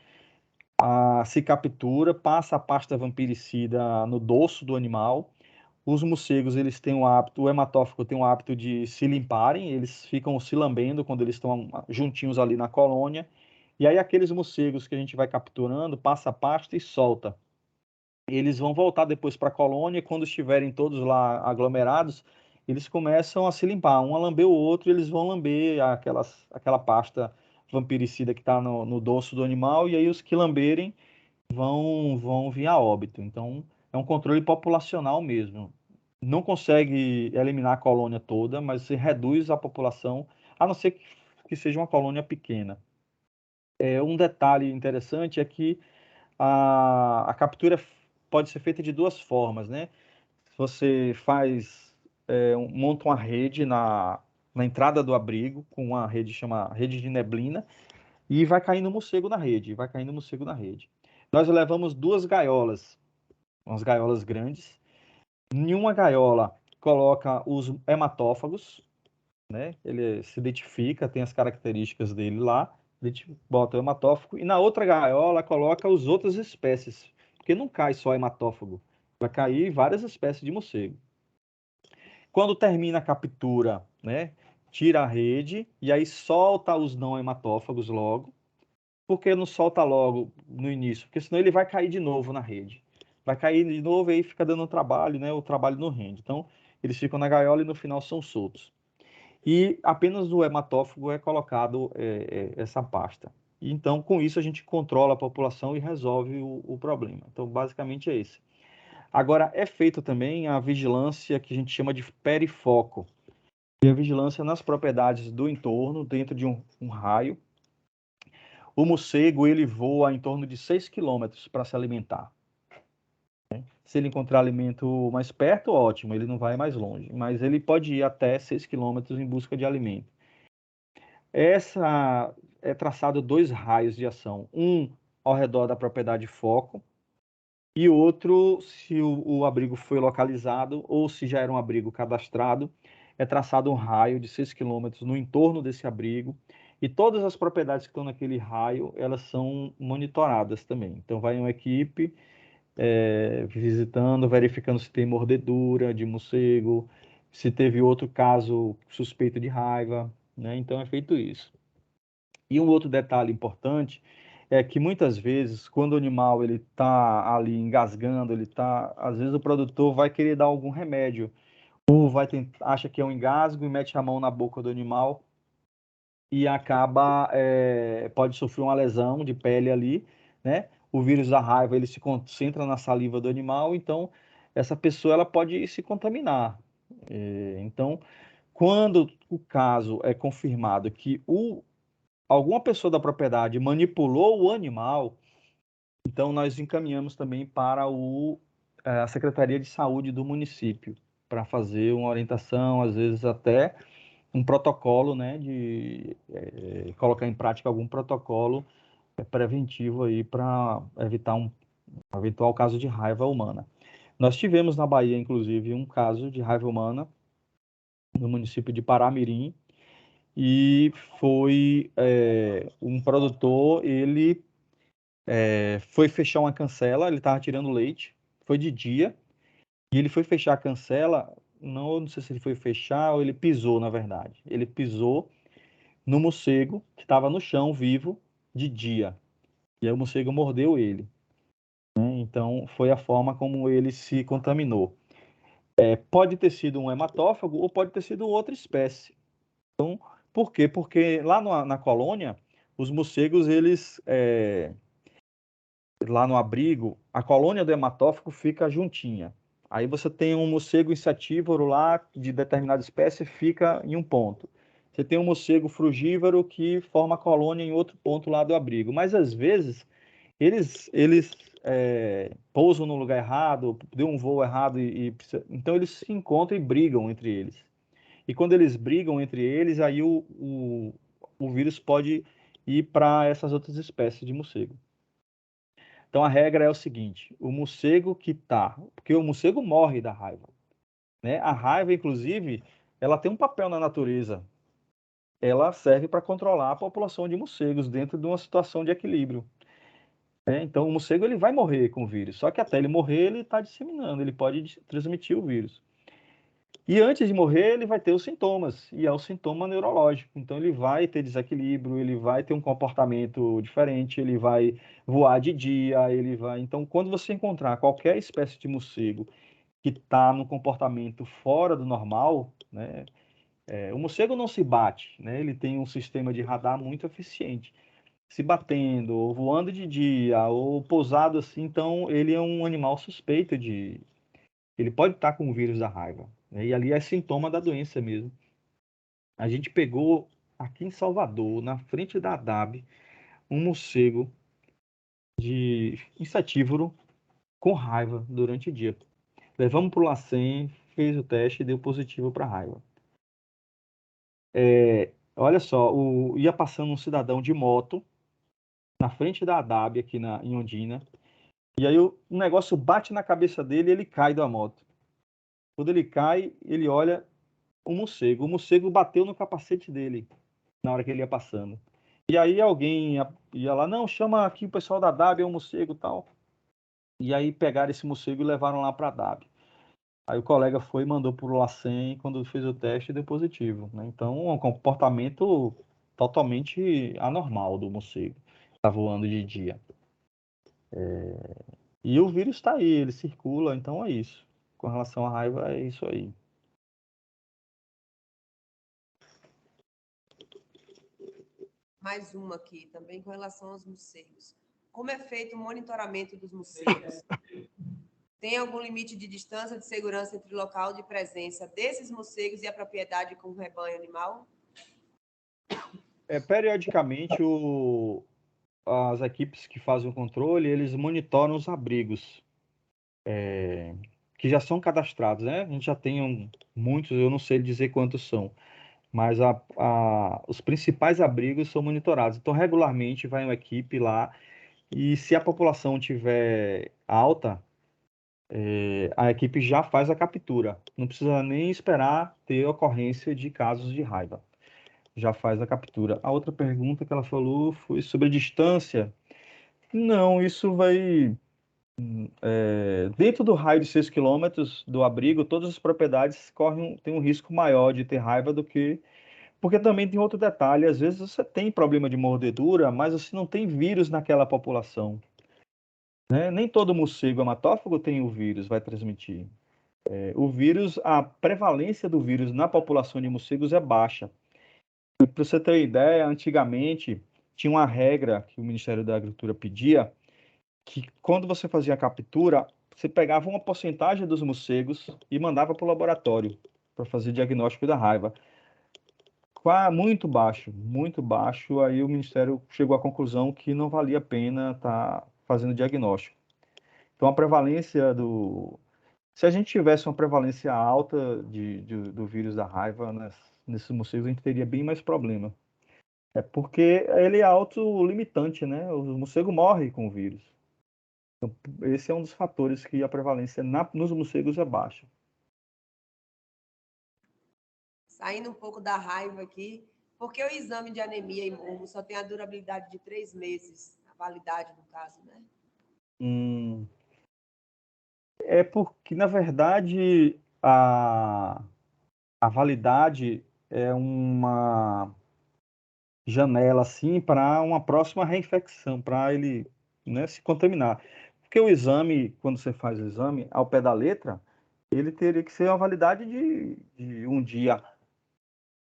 S2: Se captura, passa a pasta vampiricida no dorso do animal. Os morcegos, eles têm o hematófago tem o hábito de se limparem, eles ficam se lambendo quando eles estão juntinhos ali na colônia. E aí aqueles morcegos que a gente vai capturando, passa a pasta e solta. Eles vão voltar depois para a colônia, e quando estiverem todos lá aglomerados, eles começam a se limpar, um a lamber o outro, e eles vão lamber aquela pasta vampiricida que está no dorso do animal, e aí os que lamberem vão vir a óbito. Então, é um controle populacional mesmo. Não consegue eliminar a colônia toda, mas você reduz a população, a não ser que seja uma colônia pequena. Um detalhe interessante é que a captura pode ser feita de duas formas, né? Você monta uma rede na entrada do abrigo, com uma rede chama rede de neblina, e vai caindo morcego na rede, vai caindo morcego na rede. Nós levamos duas gaiolas, umas gaiolas grandes. Em uma gaiola coloca os hematófagos, né? Ele se identifica, tem as características dele lá, a gente bota o hematófago, e na outra gaiola coloca as outras espécies, porque não cai só hematófago, vai cair várias espécies de morcego. Quando termina a captura, né, tira a rede e aí solta os não hematófagos logo. Por que não solta logo no início? Porque senão ele vai cair de novo na rede. Vai cair de novo e aí fica dando trabalho, né? O trabalho não rende. Então, eles ficam na gaiola e no final são soltos. E apenas no hematófago é colocado essa pasta. E, então, com isso, a gente controla a população e resolve o problema. Então, basicamente é esse. Agora, é feita também a vigilância que a gente chama de perifoco. E a vigilância nas propriedades do entorno, dentro de um raio. O morcego, ele voa em torno de 6 quilômetros para se alimentar. Se ele encontrar alimento mais perto, ótimo, ele não vai mais longe. Mas ele pode ir até 6 quilômetros em busca de alimento. Essa é traçado 2 raios de ação. Um ao redor da propriedade foco e outro, se o abrigo foi localizado ou se já era um abrigo cadastrado, é traçado um raio de 6 quilômetros no entorno desse abrigo E todas as propriedades que estão naquele raio, elas são monitoradas também. Então, vai uma equipe visitando, verificando se tem mordedura de morcego, se teve outro caso suspeito de raiva, né? Então, é feito isso. E um outro detalhe importante é que muitas vezes, quando o animal ele está ali engasgando, às vezes o produtor vai querer dar algum remédio, ou acha que é um engasgo e mete a mão na boca do animal e pode sofrer uma lesão de pele ali, né? O vírus da raiva ele se concentra na saliva do animal, então essa pessoa ela pode se contaminar. Então, quando o caso é confirmado que alguma pessoa da propriedade manipulou o animal, então nós encaminhamos também para a Secretaria de Saúde do município para fazer uma orientação, às vezes até um protocolo, né, de colocar em prática algum protocolo preventivo aí para evitar um eventual caso de raiva humana. Nós tivemos na Bahia, inclusive, um caso de raiva humana no município de Paramirim, e foi um produtor, ele foi fechar uma cancela, ele estava tirando leite, foi de dia, e ele foi fechar a cancela, não sei se ele foi fechar ou ele pisou, na verdade. Ele pisou no morcego que estava no chão, vivo, de dia. E aí o morcego mordeu ele, né? Então, foi a forma como ele se contaminou. Pode ter sido um hematófago ou pode ter sido outra espécie. Por quê? Porque lá na colônia, os morcegos, lá no abrigo, a colônia do hematófago fica juntinha. Aí você tem um morcego insetívoro lá, de determinada espécie, fica em um ponto. Você tem um morcego frugívoro que forma a colônia em outro ponto lá do abrigo. Mas, às vezes, eles pousam no lugar errado, deu um voo errado, então eles se encontram e brigam entre eles. E quando eles brigam entre eles, aí o vírus pode ir para essas outras espécies de morcego. Então a regra é o seguinte: o morcego porque o morcego morre da raiva, né? A raiva, inclusive, ela tem um papel na natureza. Ela serve para controlar a população de morcegos dentro de uma situação de equilíbrio, né? Então o morcego ele vai morrer com o vírus, só que até ele morrer ele está disseminando, ele pode transmitir o vírus. E antes de morrer, ele vai ter os sintomas, e é o sintoma neurológico. Então, ele vai ter desequilíbrio, ele vai ter um comportamento diferente, ele vai voar de dia, ele vai. Então, quando você encontrar qualquer espécie de morcego que está no comportamento fora do normal, né, o morcego não se bate, né, ele tem um sistema de radar muito eficiente. Se batendo, ou voando de dia, ou pousado assim, então ele é um animal suspeito de. Ele pode estar com o vírus da raiva, né? E ali é sintoma da doença mesmo. A gente pegou aqui em Salvador, na frente da ADAB, um morcego de insetívoro com raiva durante o dia. Levamos para o LACEN, fez o teste e deu positivo para raiva. Olha só, ia passando um cidadão de moto na frente da ADAB aqui em Ondina, e aí o negócio bate na cabeça dele e ele cai da moto. Quando ele cai, ele olha um morcego. O morcego bateu no capacete dele na hora que ele ia passando. E aí alguém ia lá, não, chama aqui o pessoal da DAB, é um morcego e tal. E aí pegaram esse morcego e levaram lá para a DAB. Aí o colega foi e mandou para o LACEN, quando fez o teste, deu positivo, né? Então, é um comportamento totalmente anormal do morcego. Está voando de dia. E o vírus está aí, ele circula, então é isso. Com relação à raiva, é isso aí.
S1: Mais uma aqui, também com relação aos morcegos. Como é feito o monitoramento dos morcegos? Tem algum limite de distância de segurança entre o local de presença desses morcegos e a propriedade com o rebanho animal?
S2: Periodicamente, as equipes que fazem o controle, eles monitoram os abrigos que já são cadastrados, né? A gente já tem muitos, eu não sei dizer quantos são, mas os principais abrigos são monitorados. Então, regularmente vai uma equipe lá e se a população tiver alta, a equipe já faz a captura. Não precisa nem esperar ter ocorrência de casos de raiva. já faz a captura. A outra pergunta que ela falou foi sobre a distância. Não, isso vai dentro do raio de 6 quilômetros do abrigo, todas as propriedades têm um risco maior de ter raiva do que. Porque também tem outro detalhe: às vezes você tem problema de mordedura, mas você não tem vírus naquela população, né? Nem todo morcego hematófago tem o vírus, vai transmitir. O vírus, a prevalência do vírus na população de morcegos é baixa. Para você ter ideia, antigamente tinha uma regra que o Ministério da Agricultura pedia, que quando você fazia a captura, você pegava uma porcentagem dos morcegos e mandava para o laboratório para fazer diagnóstico da raiva. Muito baixo, muito baixo. Aí o Ministério chegou à conclusão que não valia a pena estar fazendo diagnóstico. Então, a prevalência do. Se a gente tivesse uma prevalência alta do vírus da raiva nesses morcegos, a gente teria bem mais problema. É porque ele é autolimitante, né? O morcego morre com o vírus. Então, esse é um dos fatores que a prevalência nos morcegos é baixa.
S1: Saindo um pouco da raiva aqui, porque o exame de anemia imuno só tem a durabilidade de 3 meses, a validade, no caso, né?
S2: É porque, na verdade, a validade é uma janela assim para uma próxima reinfecção, para ele, né, se contaminar. Porque o exame, quando você faz o exame, ao pé da letra, ele teria que ser uma validade de um dia,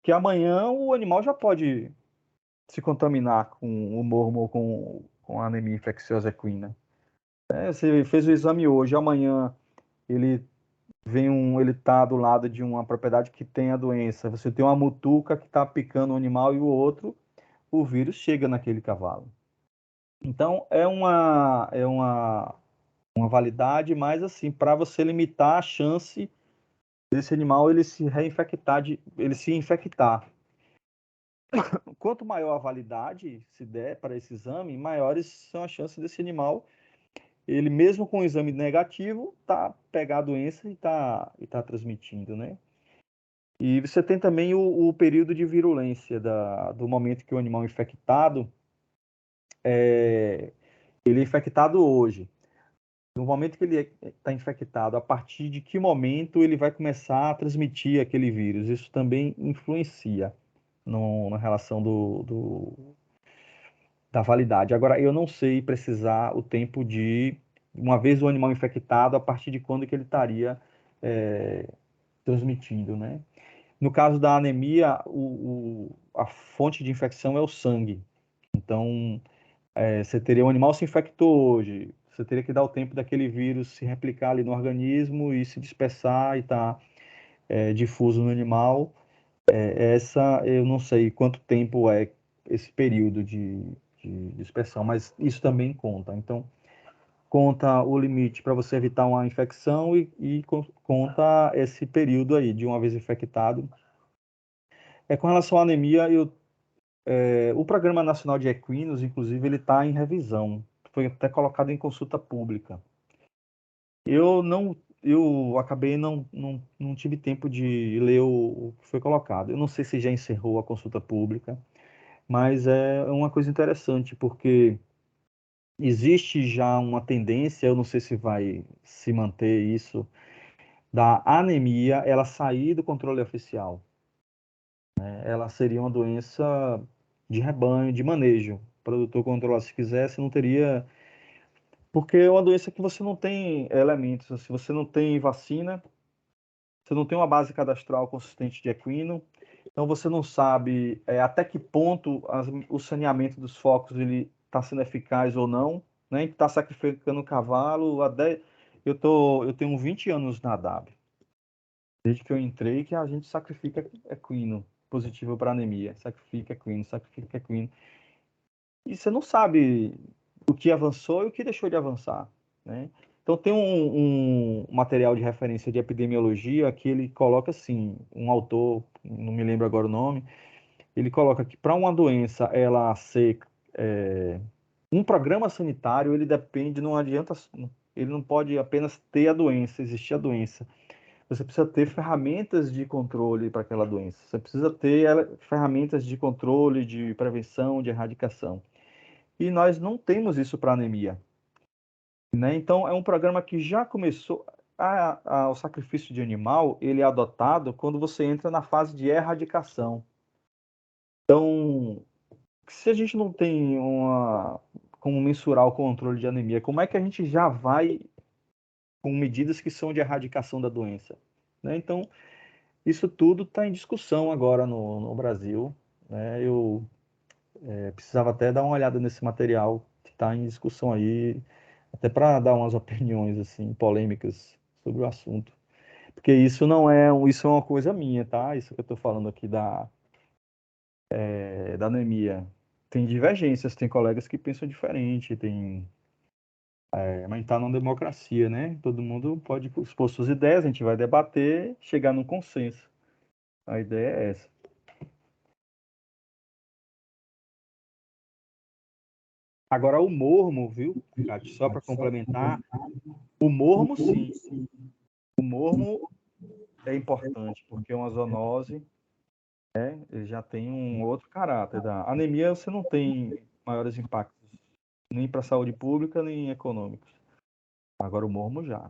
S2: que amanhã o animal já pode se contaminar com o mormo ou com a anemia infecciosa equina. Você fez o exame hoje, amanhã ele ele está do lado de uma propriedade que tem a doença. Você tem uma mutuca que está picando o animal e o outro, o vírus chega naquele cavalo. Então, uma validade, mas assim, para você limitar a chance desse animal ele se reinfectar, ele se infectar. Quanto maior a validade se der para esse exame, maiores são as chances desse animal, ele mesmo com o exame negativo, pegar a doença e tá transmitindo, né? E você tem também o período de virulência do momento que o animal infectado, ele é infectado hoje. No momento que ele está infectado, a partir de que momento ele vai começar a transmitir aquele vírus? Isso também influencia na relação da validade. Agora, eu não sei precisar o tempo uma vez o animal infectado, a partir de quando que ele estaria transmitindo, né? No caso da anemia, a fonte de infecção é o sangue. Então, você teria um animal se infectou hoje, você teria que dar o tempo daquele vírus se replicar ali no organismo e se dispersar e estar difuso no animal. Eu não sei quanto tempo é esse período de dispersão, mas isso também conta. Então, conta o limite para você evitar uma infecção e conta esse período aí de uma vez infectado. Com relação à anemia, o Programa Nacional de Equinos, inclusive, ele está em revisão. Foi até colocado em consulta pública. Eu acabei não tive tempo de ler o que foi colocado. Eu não sei se já encerrou a consulta pública, mas é uma coisa interessante, porque existe já uma tendência, eu não sei se vai se manter isso, da anemia, ela sair do controle oficial. Ela seria uma doença de rebanho, de manejo. O produtor controlar se quisesse, não teria. Porque é uma doença que você não tem elementos, se você não tem vacina, você não tem uma base cadastral consistente de equino, então você não sabe até que ponto o saneamento dos focos ele está sendo eficaz ou não, né? Está sacrificando o cavalo. Eu tenho 20 anos na DAB, desde que eu entrei, que a gente sacrifica equino positivo para anemia, sacrifica equino. E você não sabe o que avançou e o que deixou de avançar, né? Então tem um material de referência de epidemiologia que ele coloca assim, um autor, não me lembro agora o nome, ele coloca que para uma doença ela ser um programa sanitário, ele depende, não adianta, ele não pode apenas ter a doença, existir a doença. você precisa ter ferramentas de controle para aquela doença. Você precisa ter ferramentas de controle, de prevenção, de erradicação. E nós não temos isso para anemia, né? Então, é um programa que já começou. O sacrifício de animal, ele é adotado quando você entra na fase de erradicação. Então, se a gente não tem como mensurar o controle de anemia, como é que a gente já vai com medidas que são de erradicação da doença, né? Então, isso tudo está em discussão agora no Brasil, né? Eu precisava até dar uma olhada nesse material que está em discussão aí, até para dar umas opiniões assim polêmicas sobre o assunto, porque isso é uma coisa minha, tá? Isso que eu estou falando aqui da anemia. Tem divergências, tem colegas que pensam diferente, mas está numa democracia, né? Todo mundo pode expor suas ideias, a gente vai debater, chegar num consenso. A ideia é essa. Agora, o mormo, viu, Cátia? Só para complementar, o mormo, sim. O mormo é importante, porque é uma zoonose, né? Ele já tem um outro caráter. Da anemia, você não tem maiores impactos, nem para a saúde pública, nem econômicos. Agora, o mormo já.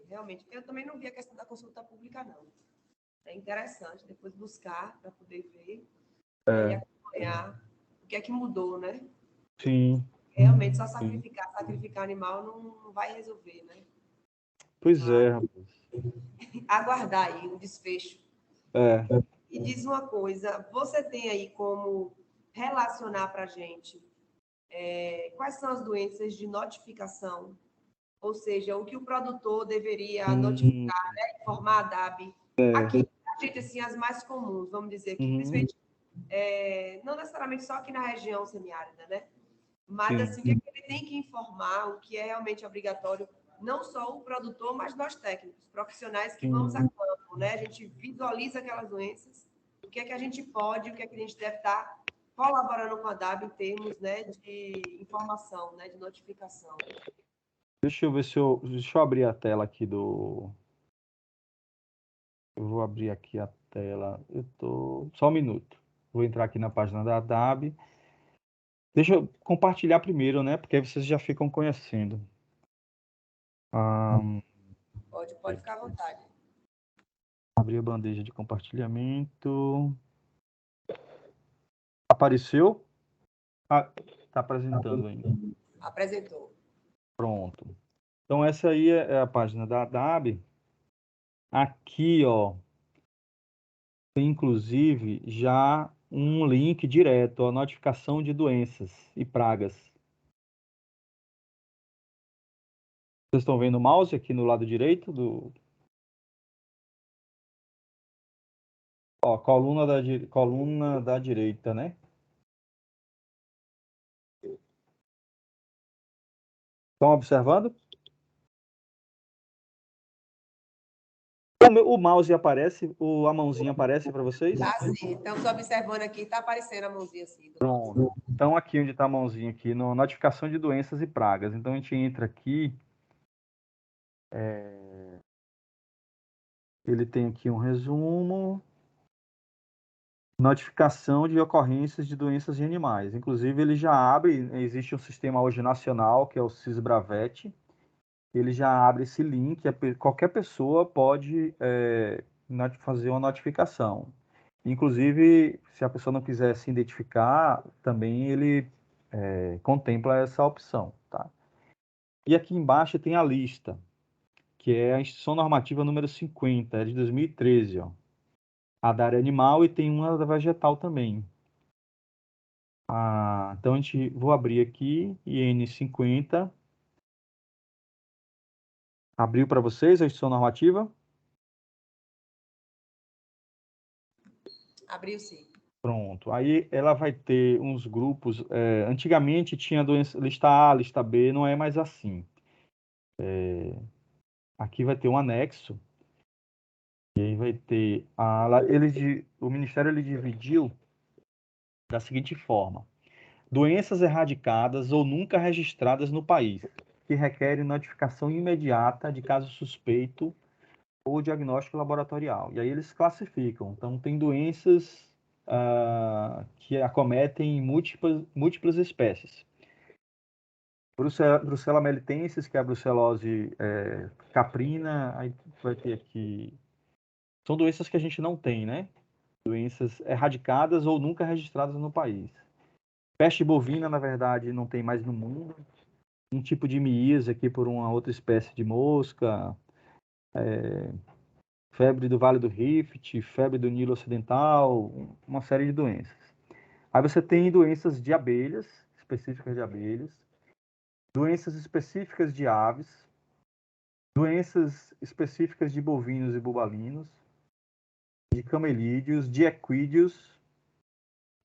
S1: Realmente, eu também não vi a questão da consulta pública, não. É interessante depois buscar para poder ver e acompanhar o que é que mudou, né?
S2: Sim.
S1: Realmente, só sacrificar animal não vai resolver, né?
S2: Pois é, rapaz.
S1: Aguardar aí um desfecho.
S2: É.
S1: E diz uma coisa, você tem aí como relacionar para a gente quais são as doenças de notificação, ou seja, o que o produtor deveria notificar, né, informar a DAB. Aqui, a gente, assim, as mais comuns, vamos dizer aqui, principalmente, não necessariamente só aqui na região semiárida, né? Mas, assim, o que é que ele tem que informar, o que é realmente obrigatório, não só o produtor, mas nós técnicos, profissionais que vamos a campo, né? A gente visualiza aquelas doenças, o que é que a gente pode, o que é que a gente deve estar colaborando com a DAB em termos, né, de informação, né, de notificação.
S2: Deixa eu ver deixa eu abrir a tela aqui do... Eu vou abrir aqui a tela. Só um minuto. Vou entrar aqui na página da DAB. Deixa eu compartilhar primeiro, né? Porque aí vocês já ficam conhecendo.
S1: Pode ficar à vontade.
S2: Abrir a bandeja de compartilhamento. Apareceu? Tá apresentando ainda.
S1: Apresentou.
S2: Pronto. Então, essa aí é a página da DAB. Aqui, ó, tem inclusive já um link direto à notificação de doenças e pragas. Vocês estão vendo o mouse aqui no lado direito Ó, coluna da direita, né? Estão observando? O mouse aparece, a mãozinha aparece para vocês?
S1: Tá sim. Estamos observando aqui, está aparecendo a mãozinha assim.
S2: Pronto. Então, aqui onde está a mãozinha aqui, no notificação de doenças e pragas. Então, a gente entra aqui. Ele tem aqui um resumo. Notificação de ocorrências de doenças em animais. Inclusive, ele já abre, existe um sistema hoje nacional, que é o Sisbravet. Ele já abre esse link, qualquer pessoa pode fazer uma notificação. Inclusive, se a pessoa não quiser se identificar, também ele contempla essa opção, tá? E aqui embaixo tem a lista, que é a Instituição Normativa número 50, é de 2013, ó. A da área animal e tem uma da vegetal também. Então, vou abrir aqui, IN50. Abriu para vocês a Instituição Normativa?
S1: Abriu sim.
S2: Pronto. Aí ela vai ter uns grupos. Antigamente tinha doença, lista A, lista B, não é mais assim. Aqui vai ter um anexo. E aí vai ter. O Ministério ele dividiu da seguinte forma: doenças erradicadas ou nunca registradas no país. que requerem notificação imediata de caso suspeito ou diagnóstico laboratorial. E aí eles classificam. Então, tem doenças que acometem múltiplas espécies. Brucella melitensis, que é a brucelose caprina, aí vai ter aqui... São doenças que a gente não tem, né? Doenças erradicadas ou nunca registradas no país. Peste bovina, na verdade, não tem mais no mundo. Um tipo de miíase aqui por uma outra espécie de mosca. Febre do Vale do Rift, febre do Nilo Ocidental, uma série de doenças. Aí você tem doenças de abelhas, específicas de abelhas, doenças específicas de aves, doenças específicas de bovinos e bubalinos, de camelídeos, de equídeos,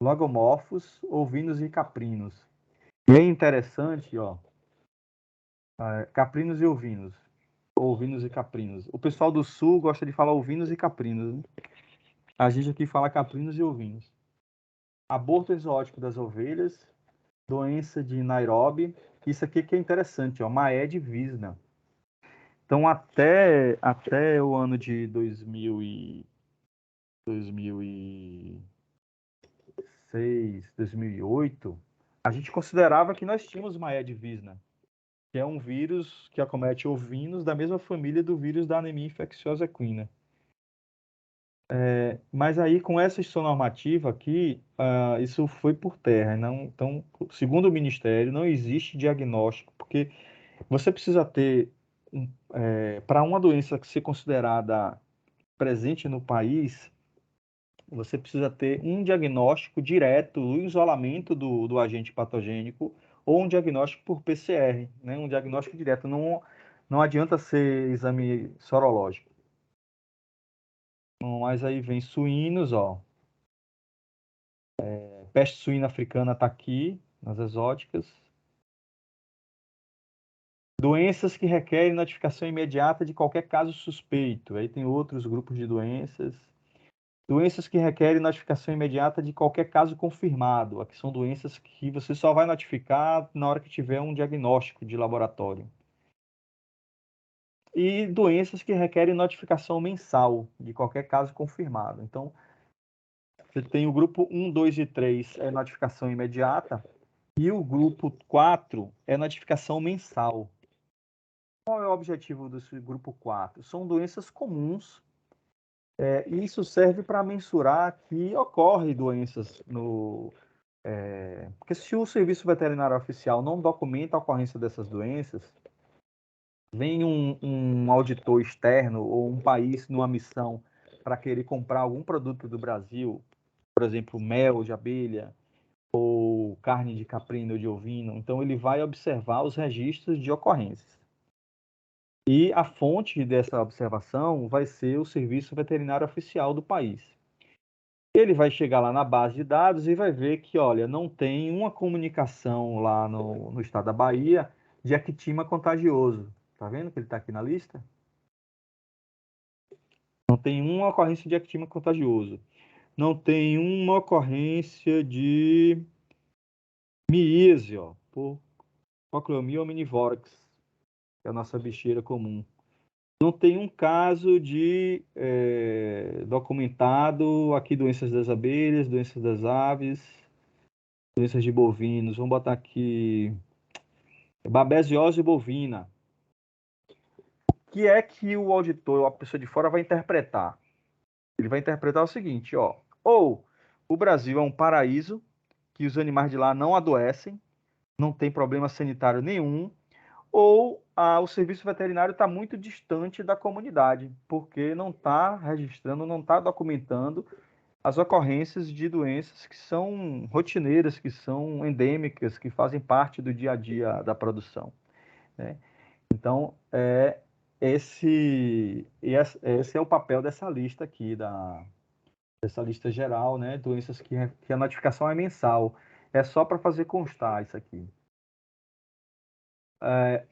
S2: lagomorfos, ovinos e caprinos. E é interessante, ó, caprinos e ovinos, ovinos e caprinos. O pessoal do sul gosta de falar ovinos e caprinos, né? A gente aqui fala caprinos e ovinos. Aborto exótico das ovelhas, doença de Nairobi. Isso aqui que é interessante, ó, Maed Visna. Então, até o ano de 2006, 2008, a gente considerava que nós tínhamos Maed Visna, que é um vírus que acomete ovinos da mesma família do vírus da anemia infecciosa equina. Mas aí, com essa instituição normativa aqui, isso foi por terra. Não, então, segundo o Ministério, não existe diagnóstico, porque você precisa ter, para uma doença que ser considerada presente no país, você precisa ter um diagnóstico direto, o isolamento do agente patogênico, ou um diagnóstico por PCR, né? Um diagnóstico direto. Não adianta ser exame sorológico. Mas aí vem suínos, ó. Peste suína africana está aqui, nas exóticas. Doenças que requerem notificação imediata de qualquer caso suspeito. Aí tem outros grupos de doenças. Doenças que requerem notificação imediata de qualquer caso confirmado. Aqui são doenças que você só vai notificar na hora que tiver um diagnóstico de laboratório. E doenças que requerem notificação mensal de qualquer caso confirmado. Então, você tem o grupo 1, 2 e 3 é notificação imediata. E o grupo 4 é notificação mensal. Qual é o objetivo desse grupo 4? São doenças comuns, e isso serve para mensurar que ocorrem doenças no... porque se o Serviço Veterinário Oficial não documenta a ocorrência dessas doenças, vem um auditor externo ou um país numa missão para querer comprar algum produto do Brasil, por exemplo, mel de abelha, ou carne de caprino ou de ovino, então ele vai observar os registros de ocorrências. E a fonte dessa observação vai ser o Serviço Veterinário Oficial do país. Ele vai chegar lá na base de dados e vai ver que, olha, não tem uma comunicação lá no estado da Bahia de ectima contagioso. Tá vendo que ele está aqui na lista? Não tem uma ocorrência de ectima contagioso. Não tem uma ocorrência de miíase, ó, por Cochleomia omnivorax, que é a nossa bicheira comum. Não tem um caso de documentado aqui doenças das abelhas, doenças das aves, doenças de bovinos. Vamos botar aqui babesiose bovina. O que é que o auditor, a pessoa de fora, vai interpretar? Ele vai interpretar o seguinte, ó. Ou o Brasil é um paraíso, que os animais de lá não adoecem, não tem problema sanitário nenhum, ou o serviço veterinário está muito distante da comunidade, porque não está registrando, não está documentando as ocorrências de doenças que são rotineiras, que são endêmicas, que fazem parte do dia a dia da produção, né? Então, esse é o papel dessa lista aqui, dessa lista geral, né? Doenças que a notificação é mensal. É só para fazer constar isso aqui.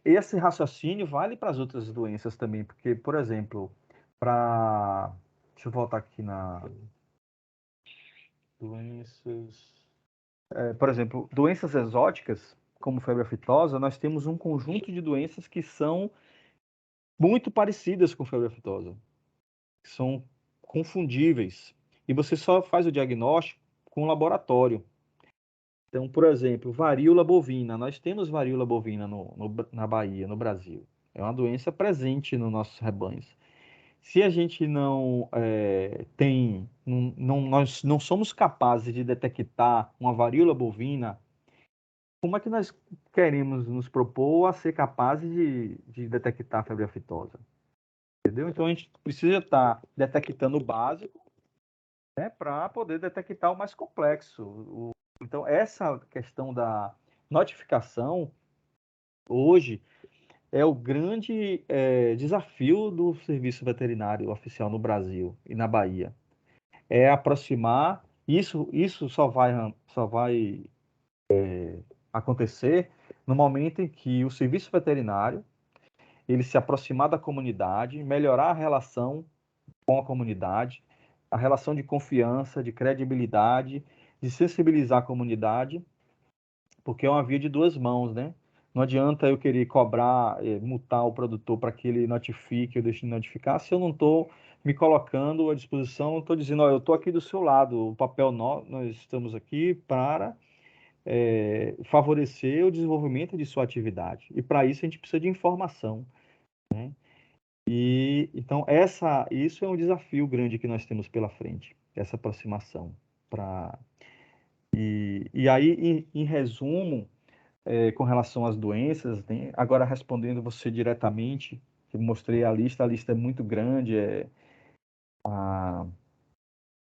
S2: Esse raciocínio vale para as outras doenças também, porque, por exemplo, deixa eu voltar aqui na doenças. Por exemplo, doenças exóticas, como febre aftosa, nós temos um conjunto de doenças que são muito parecidas com febre aftosa, que são confundíveis. E você só faz o diagnóstico com o laboratório. Então, por exemplo, varíola bovina. Nós temos varíola bovina na Bahia, no Brasil. É uma doença presente nos nossos rebanhos. Se a gente não nós não somos capazes de detectar uma varíola bovina, como é que nós queremos nos propor a ser capazes de detectar a febre aftosa? Entendeu? Então a gente precisa estar detectando o básico, né, para poder detectar o mais complexo. Então essa questão da notificação hoje é o grande desafio do serviço veterinário oficial no Brasil e na Bahia. É aproximar, isso só vai acontecer no momento em que o serviço veterinário ele se aproximar da comunidade, melhorar a relação com a comunidade, a relação de confiança, de credibilidade, de sensibilizar a comunidade, porque é uma via de duas mãos, né? Não adianta eu querer cobrar, multar o produtor para que ele notifique, eu deixe de notificar, se eu não estou me colocando à disposição, estou dizendo, ó, eu estou aqui do seu lado, o papel nós estamos aqui para favorecer o desenvolvimento de sua atividade. E para isso a gente precisa de informação, né? E então isso é um desafio grande que nós temos pela frente, essa aproximação. E aí, em resumo, com relação às doenças, né? Agora respondendo você diretamente, eu mostrei a lista é muito grande.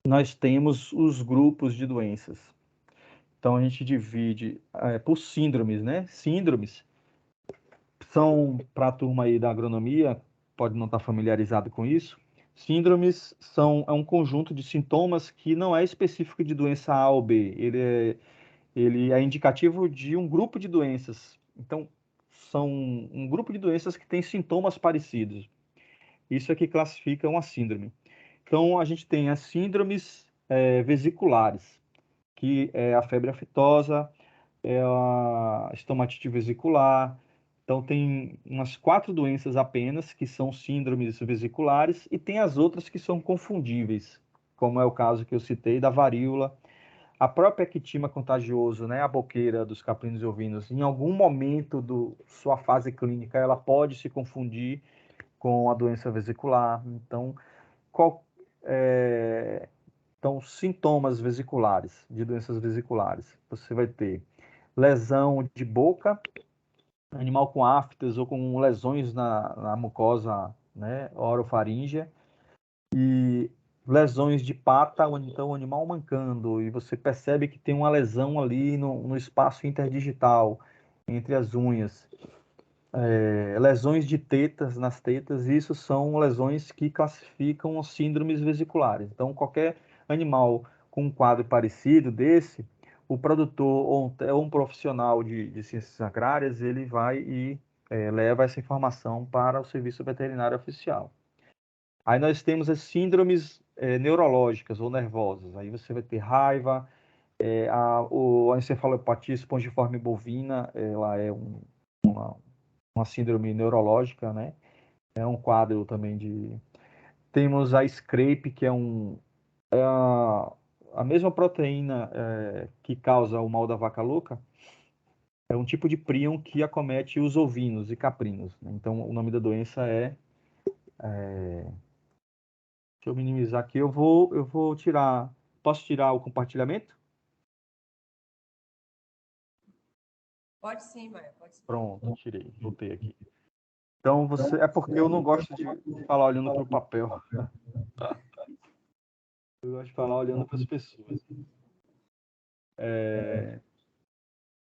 S2: Nós temos os grupos de doenças. Então a gente divide por síndromes, né? Síndromes são, para a turma aí da agronomia, pode não estar familiarizado com isso, síndromes é um conjunto de sintomas que não é específico de doença A ou B, ele é indicativo de um grupo de doenças. Então, são um grupo de doenças que tem sintomas parecidos. Isso é que classifica uma síndrome. Então, a gente tem as síndromes vesiculares, que é a febre aftosa, é a estomatite vesicular. Então, tem umas 4 doenças apenas que são síndromes vesiculares e tem as outras que são confundíveis, como é o caso que eu citei da varíola. A própria ectima contagioso, né, a boqueira dos caprinos e ovinos, em algum momento da sua fase clínica, ela pode se confundir com a doença vesicular. Então, qual, então sintomas vesiculares, de doenças vesiculares, você vai ter lesão de boca, animal com aftas ou com lesões na mucosa, né, orofaríngea, e lesões de pata, ou então o animal mancando, e você percebe que tem uma lesão ali no espaço interdigital, entre as unhas. Lesões de tetas, nas tetas, isso são lesões que classificam as síndromes vesiculares. Então, qualquer animal com um quadro parecido desse, o produtor ou um profissional de ciências agrárias, ele vai e leva essa informação para o serviço veterinário oficial. Aí nós temos as síndromes neurológicas ou nervosas. Aí você vai ter raiva, a encefalopatia espongiforme bovina, ela é uma síndrome neurológica, né? É um quadro também de... Temos a scrape, que é a mesma proteína que causa o mal da vaca louca, é um tipo de prion que acomete os ovinos e caprinos, né? Então, o nome da doença deixa eu minimizar aqui, eu vou tirar... Posso tirar o compartilhamento?
S1: Pode sim, Maia, pode sim.
S2: Pronto, tirei, voltei aqui. Então, é porque eu não gosto de falar olhando para o papel. Eu gosto de falar olhando para as pessoas.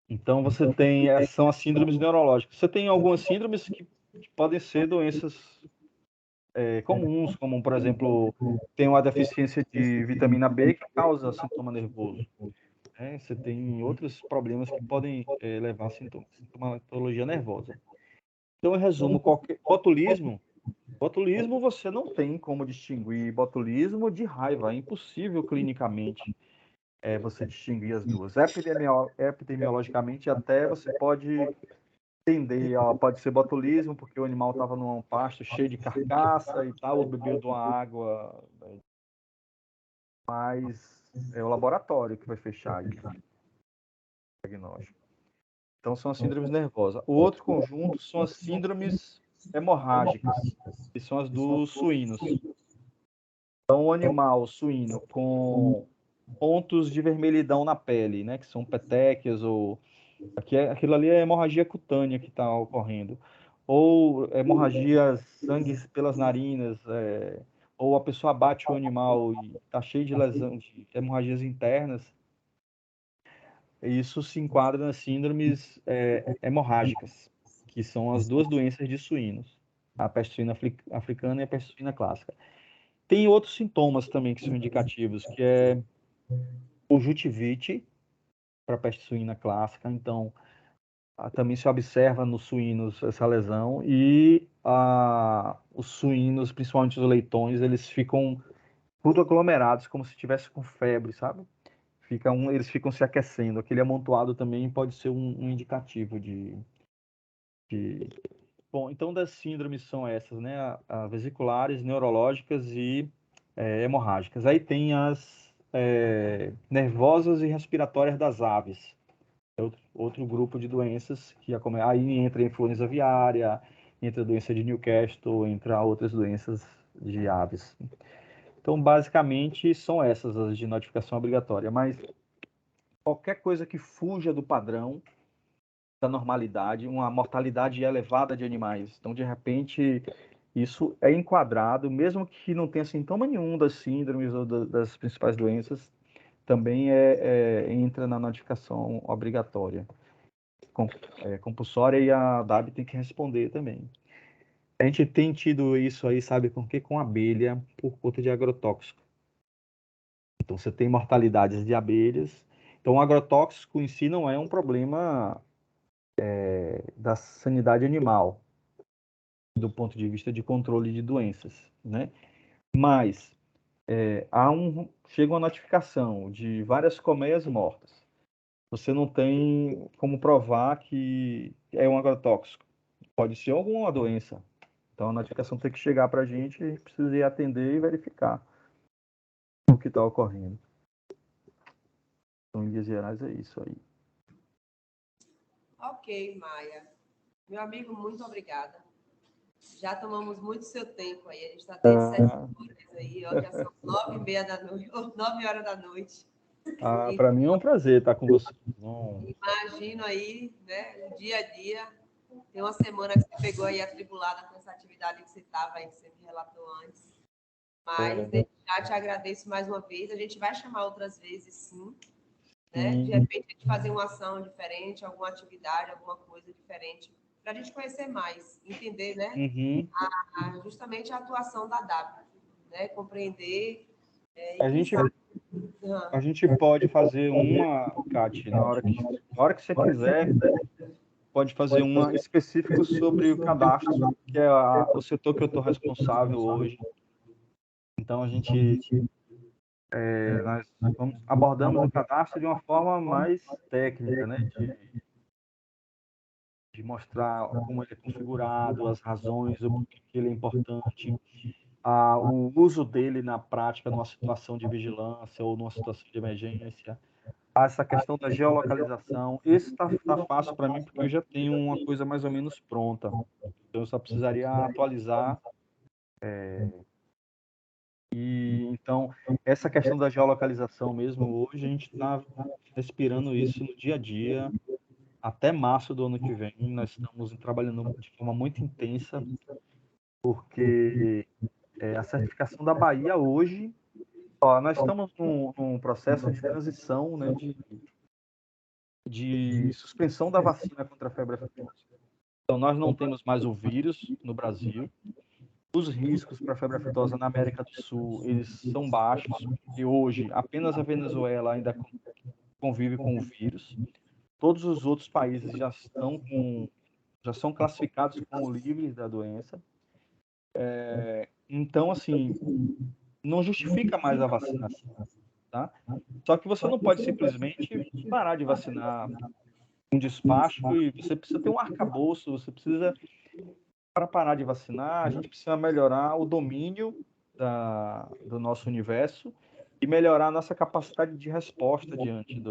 S2: Então, você tem, são as síndromes neurológicas. Você tem algumas síndromes que podem ser doenças comuns, como, por exemplo, tem uma deficiência de vitamina B que causa sintoma nervoso, né? Você tem outros problemas que podem levar a sintomatologia nervosa. Então, em resumo, botulismo você não tem como distinguir botulismo de raiva, é impossível clinicamente. você distinguir as duas. Epidemiologicamente, até você pode entender, pode ser botulismo, porque o animal estava num pasto cheio de carcaça e tal, ou bebeu de uma água, mas é o laboratório que vai fechar aí o diagnóstico. Então, são as síndromes nervosas. O outro conjunto são as síndromes hemorrágicas, que são as dos suínos. Então, o animal suíno com pontos de vermelhidão na pele, né, que são petequias, ou aquilo ali é hemorragia cutânea que está ocorrendo, ou hemorragias, sangue pelas narinas, ou a pessoa bate o animal e está cheio de lesão, de hemorragias internas. Isso se enquadra nas síndromes hemorrágicas, que são as duas doenças de suínos, a peste suína africana e a peste suína clássica. Tem outros sintomas também que são indicativos, que é conjuntivite para a peste suína clássica. Então, também se observa nos suínos essa lesão, e os suínos, principalmente os leitões, eles ficam tudo aglomerados, como se estivesse com febre, sabe? Eles ficam se aquecendo. Aquele amontoado também pode ser um indicativo de... Bom, então das síndromes são essas, né? Vesiculares, neurológicas e hemorrágicas. Aí tem as nervosas e respiratórias das aves. Outro grupo de doenças que aí entra a influenza aviária, entra a doença de Newcastle, entra outras doenças de aves. Então, basicamente, são essas as de notificação obrigatória, mas qualquer coisa que fuja do padrão da normalidade, uma mortalidade elevada de animais. Então, de repente, isso é enquadrado, mesmo que não tenha sintoma nenhum das síndromes ou das principais doenças, também entra na notificação obrigatória, compulsória, e a DAB tem que responder também. A gente tem tido isso aí, sabe com quê? Com abelha, por conta de agrotóxico. Então, você tem mortalidades de abelhas. Então, o agrotóxico em si não é um problema da sanidade animal, do ponto de vista de controle de doenças, né? Mas chega uma notificação de várias colmeias mortas. Você não tem como provar que é um agrotóxico. Pode ser alguma doença. Então, a notificação tem que chegar para a gente, a gente precisa ir atender e verificar o que está ocorrendo. Então, em linhas gerais, é isso aí.
S1: Ok, Maia. Meu amigo, muito obrigada. Já tomamos muito seu tempo aí. A gente está desde 7 horas aí, ó, já são 9h30 da noite, 9 horas da noite.
S2: Para mim é um prazer estar com você.
S1: Imagino aí, né, o dia a dia. Tem uma semana que você pegou aí atribulada com essa atividade que você estava aí, que você me relatou antes. Mas já te agradeço mais uma vez. A gente vai chamar outras vezes, sim. Né? De repente, a gente fazer uma ação diferente, alguma atividade, alguma coisa diferente, para a gente conhecer mais, entender, né?
S2: Uhum.
S1: Justamente a atuação da DAP, né? Compreender.
S2: A gente pode fazer uma, Kate, na hora que você quiser, pode fazer uma específica sobre o cadastro, que é o setor que eu estou responsável hoje. Então, nós abordamos o cadastro de uma forma mais técnica, né? De mostrar como ele é configurado, as razões, o porquê que ele é importante, o uso dele na prática numa situação de vigilância ou numa situação de emergência. Essa questão da geolocalização, esse tá fácil para mim, porque eu já tenho uma coisa mais ou menos pronta. Então, eu só precisaria atualizar. Então, essa questão da geolocalização mesmo, hoje a gente está respirando isso no dia a dia. Até março do ano que vem, nós estamos trabalhando de forma muito intensa, porque a certificação da Bahia hoje, nós estamos num processo de transição, né, de suspensão da vacina contra a febre aftosa. Então, nós não temos mais o vírus no Brasil. Os riscos para a febre aftosa na América do Sul, eles são baixos, e hoje apenas a Venezuela ainda convive com o vírus. Todos os outros países já são classificados como livres da doença. Então, assim, não justifica mais a vacinação. tá? Só que você não pode simplesmente parar de vacinar um despacho e você precisa ter um arcabouço, você precisa, para parar de vacinar, a gente precisa melhorar o domínio do nosso universo e melhorar a nossa capacidade de resposta diante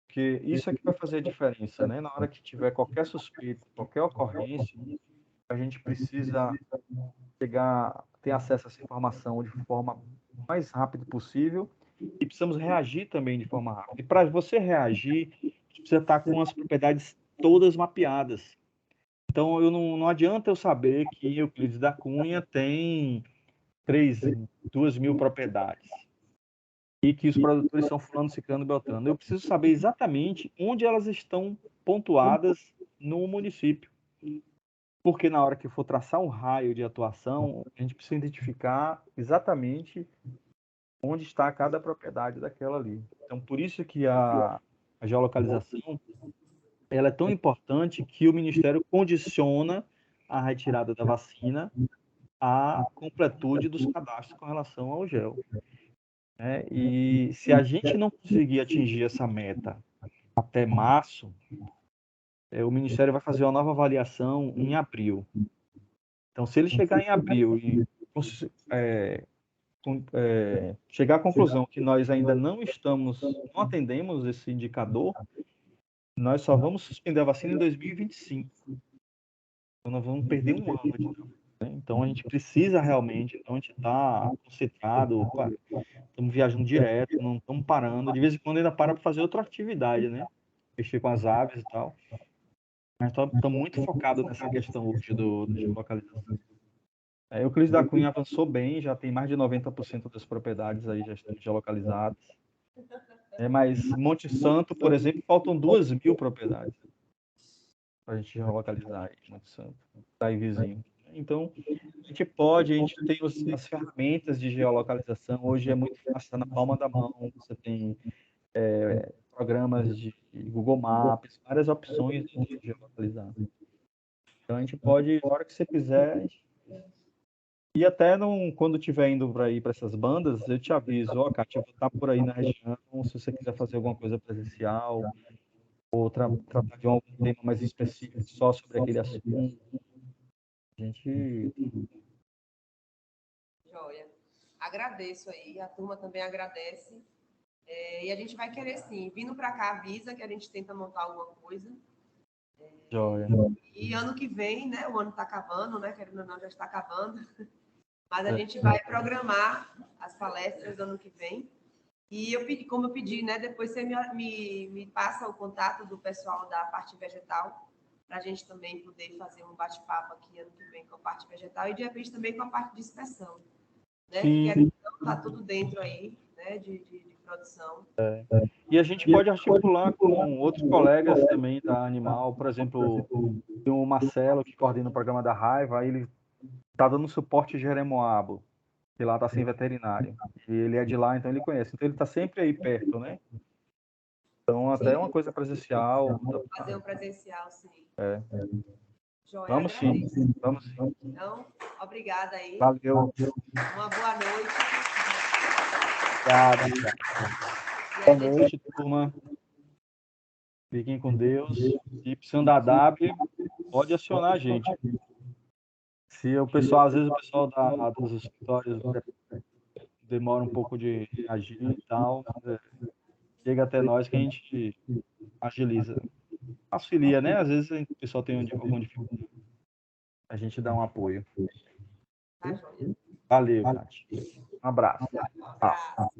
S2: porque isso é que vai fazer a diferença, né? Na hora que tiver qualquer suspeita, qualquer ocorrência, a gente precisa ter acesso a essa informação de forma mais rápida possível e precisamos reagir também de forma rápida. E para você reagir, você precisa estar com as propriedades todas mapeadas. Então, não adianta eu saber que Euclides da Cunha tem 2.000 propriedades e que os produtores são fulano, ciclano, beltrano. Eu preciso saber exatamente onde elas estão pontuadas no município. Porque na hora que for traçar um raio de atuação, a gente precisa identificar exatamente onde está cada propriedade daquela ali. Então, por isso que a geolocalização ela é tão importante que o Ministério condiciona a retirada da vacina à completude dos cadastros com relação ao gel. E se a gente não conseguir atingir essa meta até março, o Ministério vai fazer uma nova avaliação em abril. Então, se ele chegar em abril e chegar à conclusão que nós ainda não atendemos esse indicador, nós só vamos suspender a vacina em 2025. Então, nós vamos perder um ano de novo. Então, a gente precisa realmente, então, a gente está concentrado, estamos viajando direto, não estamos parando. De vez em quando ainda para fazer outra atividade, né? Mexer com as aves e tal. Mas estamos muito focados nessa questão hoje de geolocalização. Euclides da Cunha avançou bem, já tem mais de 90% das propriedades aí já estão geolocalizadas. Mas Monte Santo, por exemplo, faltam 2.000 propriedades para a gente geolocalizar aí, Monte Santo, está aí vizinho. Então, a gente tem as ferramentas de geolocalização, hoje é muito fácil, está na palma da mão, você tem programas de Google Maps, várias opções de geolocalizar. Então, a gente pode, na hora que você quiser, e até quando estiver indo para essas bandas, eu te aviso, Kátia, eu vou estar por aí na região, se você quiser fazer alguma coisa presencial, ou tratar de algum tema mais específico só sobre aquele assunto. A gente...
S1: Joia. Agradeço aí, a turma também agradece. E a gente vai querer sim. Vindo para cá, avisa que a gente tenta montar alguma coisa.
S2: Joia.
S1: E ano que vem, né? O ano está acabando, né? Querendo ou não, já está acabando. Mas a gente vai programar as palestras do ano que vem. E eu pedi, como eu pedi, né? Depois você me passa o contato do pessoal da parte vegetal, para a gente também poder fazer um bate-papo aqui ano que vem com a parte vegetal e de repente também com a parte de inspeção. Né? Que está tudo dentro aí, né? De produção.
S2: E a gente pode articular com outros colegas também da Animal, por exemplo, tem o Marcelo, que coordena o programa da Raiva, ele está dando suporte em Jeremoabo, que lá está sem veterinário. E ele é de lá, então ele conhece. Então ele está sempre aí perto, né? Então até é uma coisa presencial.
S1: Fazer um presencial, sim. Joia,
S2: Vamos sim, vamos sim.
S1: Então, obrigada aí.
S2: Valeu.
S1: Uma boa noite.
S2: Obrigado. Boa noite, turma. Fiquem com Deus. E precisando da W, pode acionar a gente. Se o pessoal, às vezes o pessoal dos escritórios demora um pouco de agir e tal, chega até nós que a gente agiliza. Auxilia, né? Às vezes o pessoal tem alguma dificuldade. A gente dá um apoio.
S1: Tá, joia.
S2: Valeu, Tati. Um abraço.
S1: Um abraço.